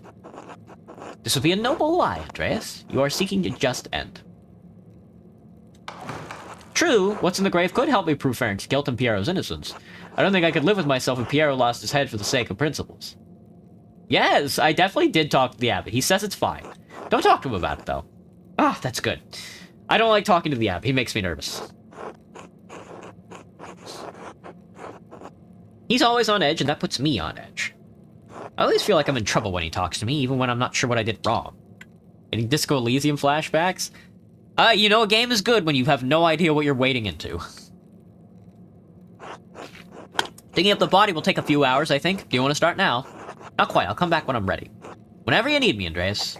This would be a noble lie, Andreas. You are seeking a just end. True, what's in the grave could help me prove Ferenc's guilt and Piero's innocence. I don't think I could live with myself if Piero lost his head for the sake of principles. Yes, I definitely did talk to the abbot. He says it's fine. Don't talk to him about it, though. Ah, that's good. I don't like talking to the abbot. He makes me nervous. He's always on edge, and that puts me on edge. I always feel like I'm in trouble when he talks to me, even when I'm not sure what I did wrong. Any Disco Elysium flashbacks? You know a game is good when you have no idea what you're wading into. Digging up the body will take a few hours, I think. Do you want to start now? Not quite, I'll come back when I'm ready. Whenever you need me, Andreas.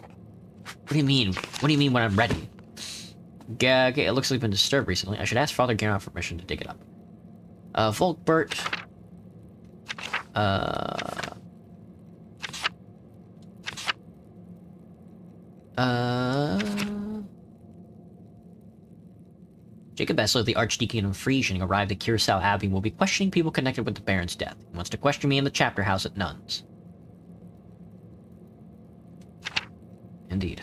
What do you mean? What do you mean when I'm ready? Okay, it looks like it's been disturbed recently. I should ask Father Gernot for permission to dig it up. Volkbert... Jacob Essler, the Archdeacon of Frisian, arrived at Curacao Abbey and will be questioning people connected with the Baron's death. He wants to question me in the chapter house at Nuns. Indeed.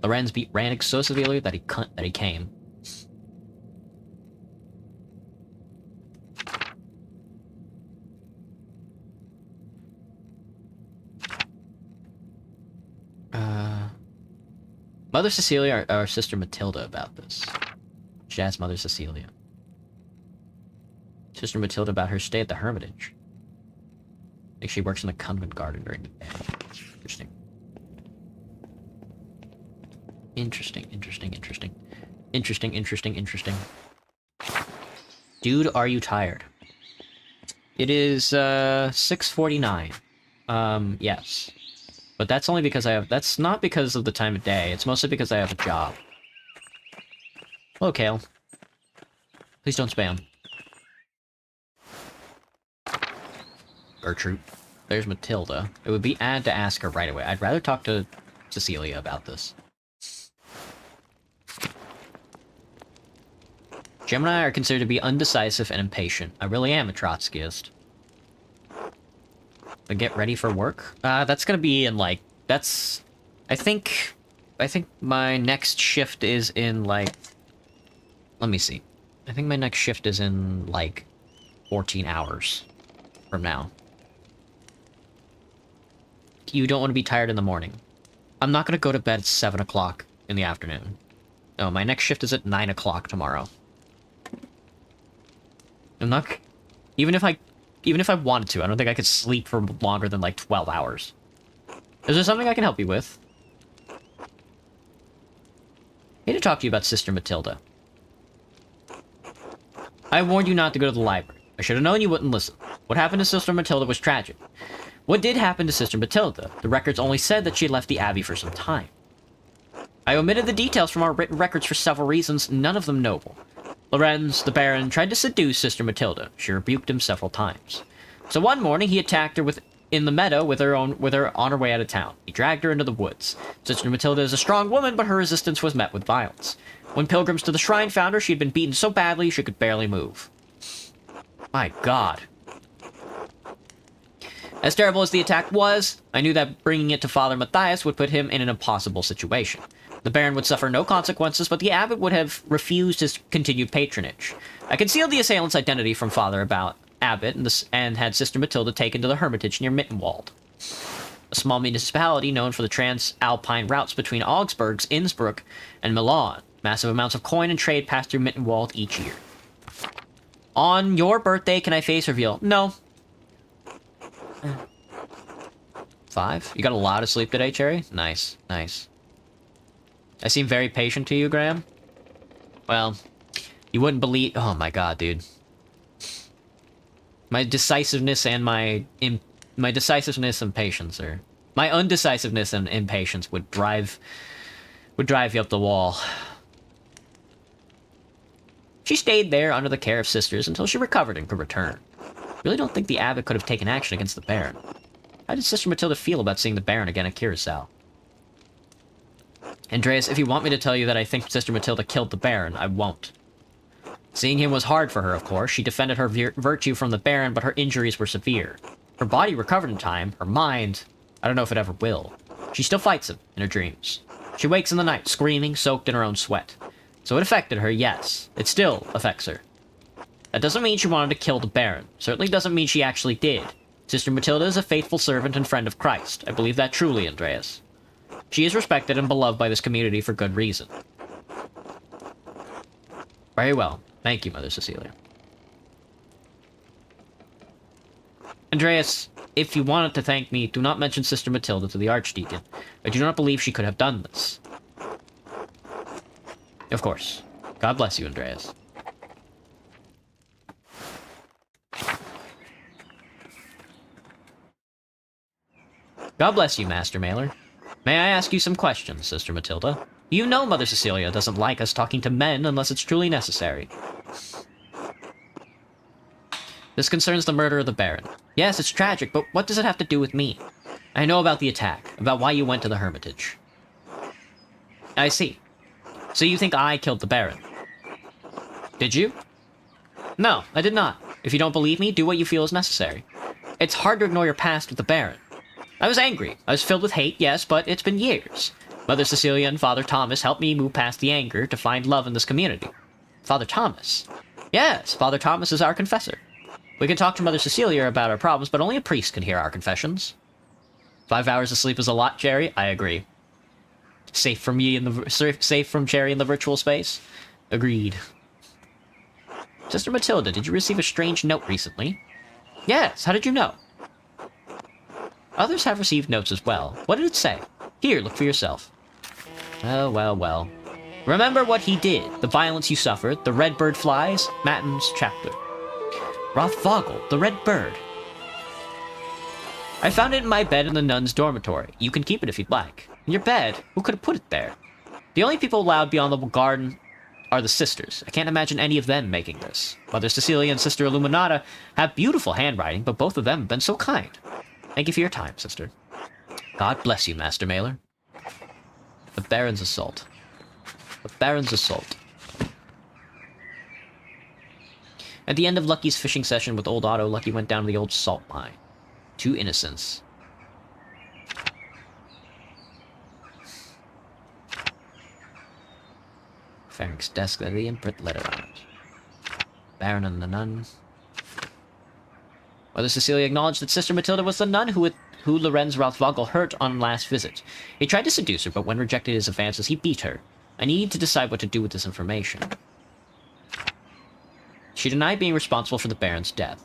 Lorenz beat Rannick so severely that he came. Mother Cecilia or Sister Matilda about this. She asked Mother Cecilia. Sister Matilda about her stay at the Hermitage. I think she works in the convent garden during the day. Interesting. Interesting. Dude, are you tired? It is, 6:49. Yes. But that's only because that's not because of the time of day. It's mostly because I have a job. Hello, Kale. Please don't spam. Gertrude. There's Matilda. It would be odd to ask her right away. I'd rather talk to Cecilia about this. Gemini are considered to be undecisive and impatient. I really am a Trotskyist. But get ready for work? That's gonna be in, like... That's... I think my next shift is in, like... Let me see. I think my next shift is in, like, 14 hours from now. You don't want to be tired in the morning. I'm not gonna go to bed at 7 o'clock in the afternoon. No, my next shift is at 9 o'clock tomorrow. I'm not... Even if I wanted to, I don't think I could sleep for longer than, like, 12 hours. Is there something I can help you with? I need to talk to you about Sister Matilda. I warned you not to go to the library. I should have known you wouldn't listen. What happened to Sister Matilda was tragic. What did happen to Sister Matilda? The records only said that she left the Abbey for some time. I omitted the details from our written records for several reasons, none of them noble. Lorenz, the Baron, tried to seduce Sister Matilda. She rebuked him several times. So one morning, he attacked her in the meadow with her on her way out of town. He dragged her into the woods. Sister Matilda is a strong woman, but her resistance was met with violence. When pilgrims to the shrine found her, she had been beaten so badly she could barely move. My God. As terrible as the attack was, I knew that bringing it to Father Matthias would put him in an impossible situation. The Baron would suffer no consequences, but the abbot would have refused his continued patronage. I concealed the assailant's identity from Father Abbot and had Sister Matilda taken to the Hermitage near Mittenwald, a small municipality known for the trans-Alpine routes between Augsburg, Innsbruck, and Milan. Massive amounts of coin and trade pass through Mitten Wald each year. On your birthday, can I face reveal? No. 5? You got a lot of sleep today, Cherry? Nice, nice. I seem very patient to you, Graham. Well, you wouldn't believe... Oh my god, dude. My decisiveness and my decisiveness and patience, or... My undecisiveness and impatience would drive you up the wall. She stayed there under the care of sisters until she recovered and could return. Really don't think the abbot could have taken action against the Baron. How did Sister Matilda feel about seeing the Baron again at Curacao? Andreas, if you want me to tell you that I think Sister Matilda killed the Baron, I won't. Seeing him was hard for her, of course. She defended her virtue from the Baron, but her injuries were severe. Her body recovered in time. Her mind, I don't know if it ever will. She still fights him in her dreams. She wakes in the night, screaming, soaked in her own sweat. So it affected her, yes. It still affects her. That doesn't mean she wanted to kill the Baron. Certainly doesn't mean she actually did. Sister Matilda is a faithful servant and friend of Christ. I believe that truly, Andreas. She is respected and beloved by this community for good reason. Very well. Thank you, Mother Cecilia. Andreas, if you wanted to thank me, do not mention Sister Matilda to the Archdeacon. I do not believe she could have done this. Of course. God bless you, Andreas. God bless you, Master Mailer. May I ask you some questions, Sister Matilda? You know Mother Cecilia doesn't like us talking to men unless it's truly necessary. This concerns the murder of the Baron. Yes, it's tragic, but what does it have to do with me? I know about the attack, about why you went to the Hermitage. I see. So you think I killed the Baron? Did you? No, I did not. If you don't believe me, do what you feel is necessary. It's hard to ignore your past with the Baron. I was angry. I was filled with hate, yes, but it's been years. Mother Cecilia and Father Thomas helped me move past the anger to find love in this community. Father Thomas? Yes, Father Thomas is our confessor. We can talk to Mother Cecilia about our problems, but only a priest can hear our confessions. 5 hours of sleep is a lot, Jerry. I agree. Safe from Jerry in the virtual space? Agreed. Sister Matilda, did you receive a strange note recently? Yes, how did you know? Others have received notes as well. What did it say? Here, look for yourself. Oh, well, well. Remember what he did, the violence you suffered, the red bird flies, Matten's chapter. Rothvogel, the red bird. I found it in my bed in the nun's dormitory. You can keep it if you'd like. In your bed? Who could have put it there? The only people allowed beyond the garden are the sisters. I can't imagine any of them making this. Mother Cecilia and Sister Illuminata have beautiful handwriting, but both of them have been so kind. Thank you for your time, sister. God bless you, Master Mailer. The Baron's assault. The Baron's assault. At the end of Lucky's fishing session with old Otto, Lucky went down to the old salt mine. 2 innocents. Ferenc's desk, the imprint letter on it. Baron and the nun. Mother Cecilia acknowledged that Sister Matilda was the nun who Lorenz Rothvogel hurt on last visit. He tried to seduce her, but when rejected his advances, he beat her. I need to decide what to do with this information. She denied being responsible for the Baron's death.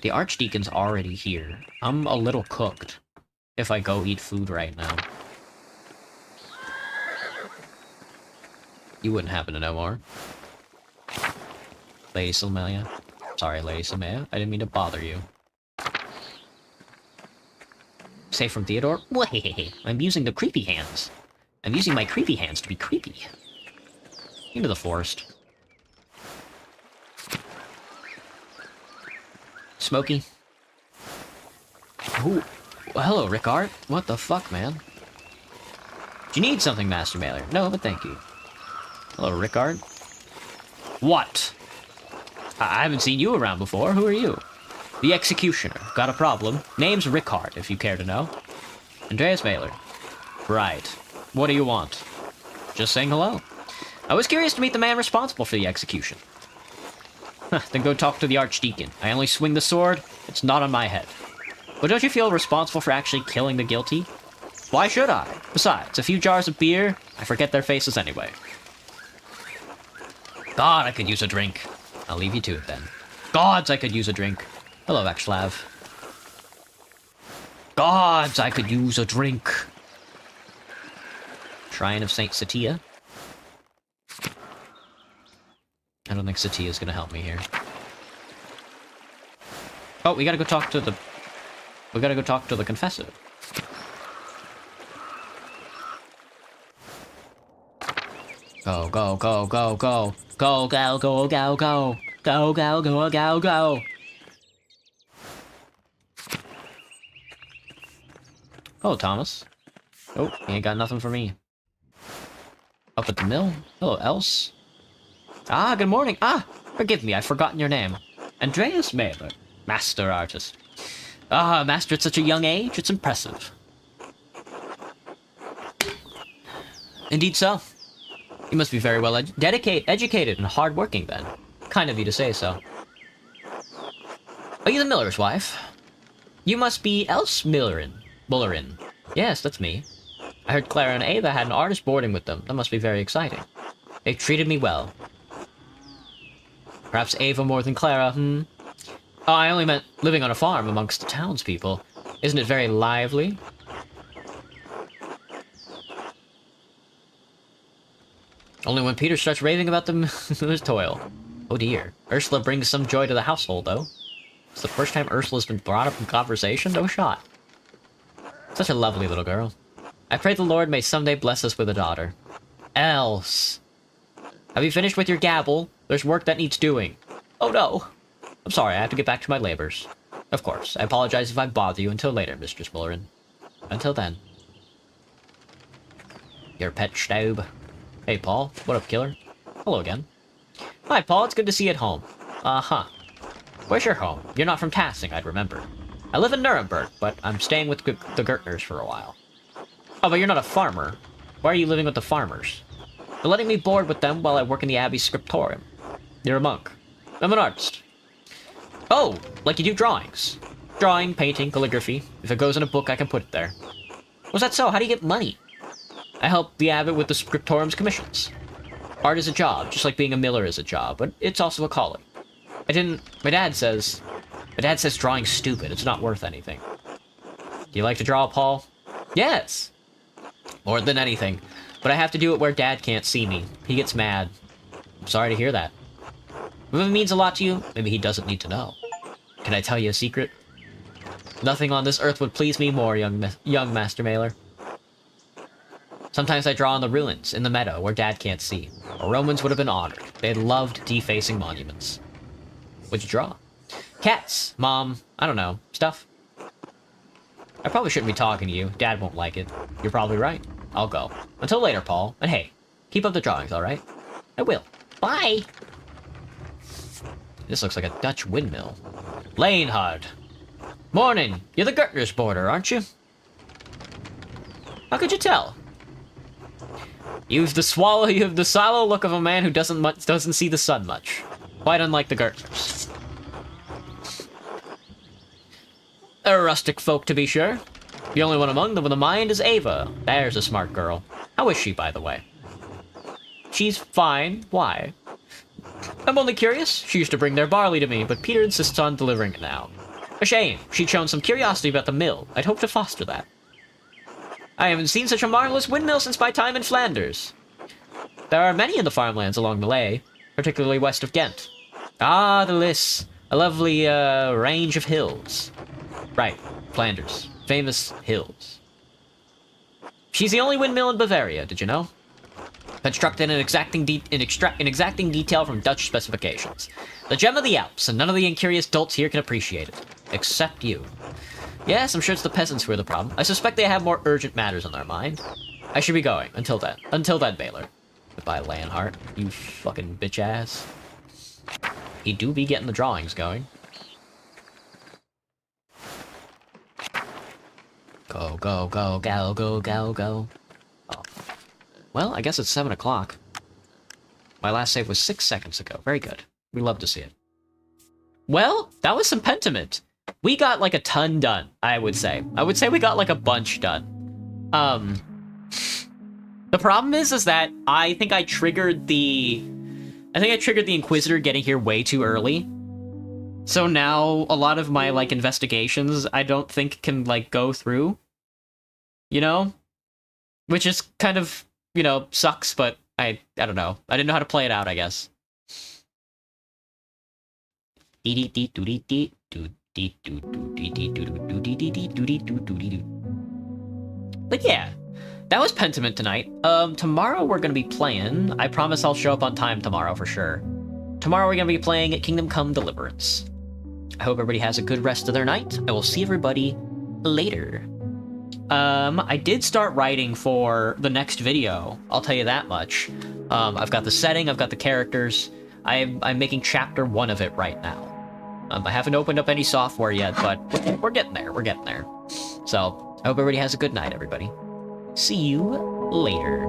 The Archdeacon's already here. I'm a little cooked if I go eat food right now. You wouldn't happen to know more. Lady Silmelia. Sorry, Lady Silmelia. I didn't mean to bother you. Safe from Theodore? Wait, I'm using the creepy hands. I'm using my creepy hands to be creepy. Into the forest. Smokey. Ooh. Well, hello, Rickard. What the fuck, man? Do you need something, Master Mailer? No, but thank you. Hello, Rickard. What? I haven't seen you around before. Who are you? The Executioner. Got a problem. Name's Rickard, if you care to know. Andreas Mailer. Right. What do you want? Just saying hello. I was curious to meet the man responsible for the execution. Then go talk to the Archdeacon. I only swing the sword. It's not on my head. But don't you feel responsible for actually killing the guilty? Why should I? Besides, a few jars of beer, I forget their faces anyway. God, I could use a drink. I'll leave you to it then. Gods, I could use a drink. Hello, Exlav. Gods, I could use a drink. Shrine of Saint Satia. I don't think Satia's gonna help me here. Oh, we gotta go talk to the... We gotta go talk to the confessor. Go, go, go, go, go. Go, go, go, go, go. Go, go, go, go, go. Oh, Thomas. Oh, he ain't got nothing for me. Up at the mill? Hello, Else. Ah, good morning. Ah, forgive me, I've forgotten your name. Andreas Mailer, master artist. Ah, master at such a young age, it's impressive. Indeed so. You must be very well educated and hard-working, then. Kind of you to say so. Are you the miller's wife? You must be Else Mullerin. Yes, that's me. I heard Clara and Ava had an artist boarding with them. That must be very exciting. They've treated me well. Perhaps Ava more than Clara, Oh, I only meant living on a farm amongst the townspeople. Isn't it very lively? Only when Peter starts raving about his toil. Oh dear. Ursula brings some joy to the household, though. It's the first time Ursula's been brought up in conversation? No shot. Such a lovely little girl. I pray the Lord may someday bless us with a daughter. Else. Have you finished with your gabble? There's work that needs doing. Oh no. I'm sorry, I have to get back to my labors. Of course, I apologize if I bother you until later, Mistress Mullerin. Until then. Your pet Staub. Hey, Paul. What up, killer? Hello again. Hi, Paul. It's good to see you at home. Uh-huh. Where's your home? You're not from Tassing, I'd remember. I live in Nuremberg, but I'm staying with the Gertners for a while. Oh, but you're not a farmer. Why are you living with the farmers? They're letting me board with them while I work in the Abbey's scriptorium. You're a monk. I'm an artist. Oh, like you do drawings. Drawing, painting, calligraphy. If it goes in a book, I can put it there. Was that so? How do you get money? I help the abbot with the scriptorium's commissions. Art is a job, just like being a miller is a job, but it's also a calling. My dad says drawing's stupid, it's not worth anything. Do you like to draw, Paul? Yes. More than anything. But I have to do it where Dad can't see me. He gets mad. I'm sorry to hear that. If it means a lot to you, maybe he doesn't need to know. Can I tell you a secret? Nothing on this earth would please me more, young Master Mailer. Sometimes I draw on the ruins, in the meadow, where Dad can't see. The Romans would have been honored. They loved defacing monuments. What'd you draw? Cats, Mom, I don't know, stuff. I probably shouldn't be talking to you. Dad won't like it. You're probably right. I'll go. Until later, Paul. And hey, keep up the drawings, alright? I will. Bye! This looks like a Dutch windmill. Leonhard. Morning. You're the Gertner's boarder, aren't you? How could you tell? You have the sallow look of a man who doesn't see the sun much. Quite unlike the Gertners. A rustic folk, to be sure. The only one among them with a mind is Ava. There's a smart girl. How is she, by the way? She's fine. Why? I'm only curious. She used to bring their barley to me, but Peter insists on delivering it now. A shame. She'd shown some curiosity about the mill. I'd hoped to foster that. I haven't seen such a marvelous windmill since my time in Flanders. There are many in the farmlands along the Lay, particularly west of Ghent. Ah, the Lys. A lovely, range of hills. Right, Flanders. Famous hills. She's the only windmill in Bavaria, did you know? Constructed in exacting detail from Dutch specifications. The gem of the Alps, and none of the incurious dolts here can appreciate it. Except you. Yes, I'm sure it's the peasants who are the problem. I suspect they have more urgent matters on their mind. I should be going. Until then, Baylor. Goodbye, Leonhardt. You fucking bitch ass. He do be getting the drawings going. Go, go, go, go, go, go, go. Oh. Well, I guess it's 7 o'clock. My last save was 6 seconds ago. Very good. We love to see it. Well, that was some Pentiment. we got like a ton done, I would say. I would say we got like a bunch done. The problem is that I think I triggered the Inquisitor getting here way too early. So now a lot of my like investigations I don't think can like go through. You know? Which is kind of, you know, sucks, but I don't know. I didn't know how to play it out, I guess. But yeah, that was Pentiment tonight. Tomorrow we're gonna be playing. I promise I'll show up on time tomorrow for sure. Tomorrow we're gonna be playing Kingdom Come Deliverance. I hope everybody has a good rest of their night. I will see everybody later. I did start writing for the next video. I'll tell you that much. I've got the setting, I've got the characters. I'm making chapter 1 of it right now. I haven't opened up any software yet, but we're getting there. We're getting there. So, I hope everybody has a good night, everybody. See you later.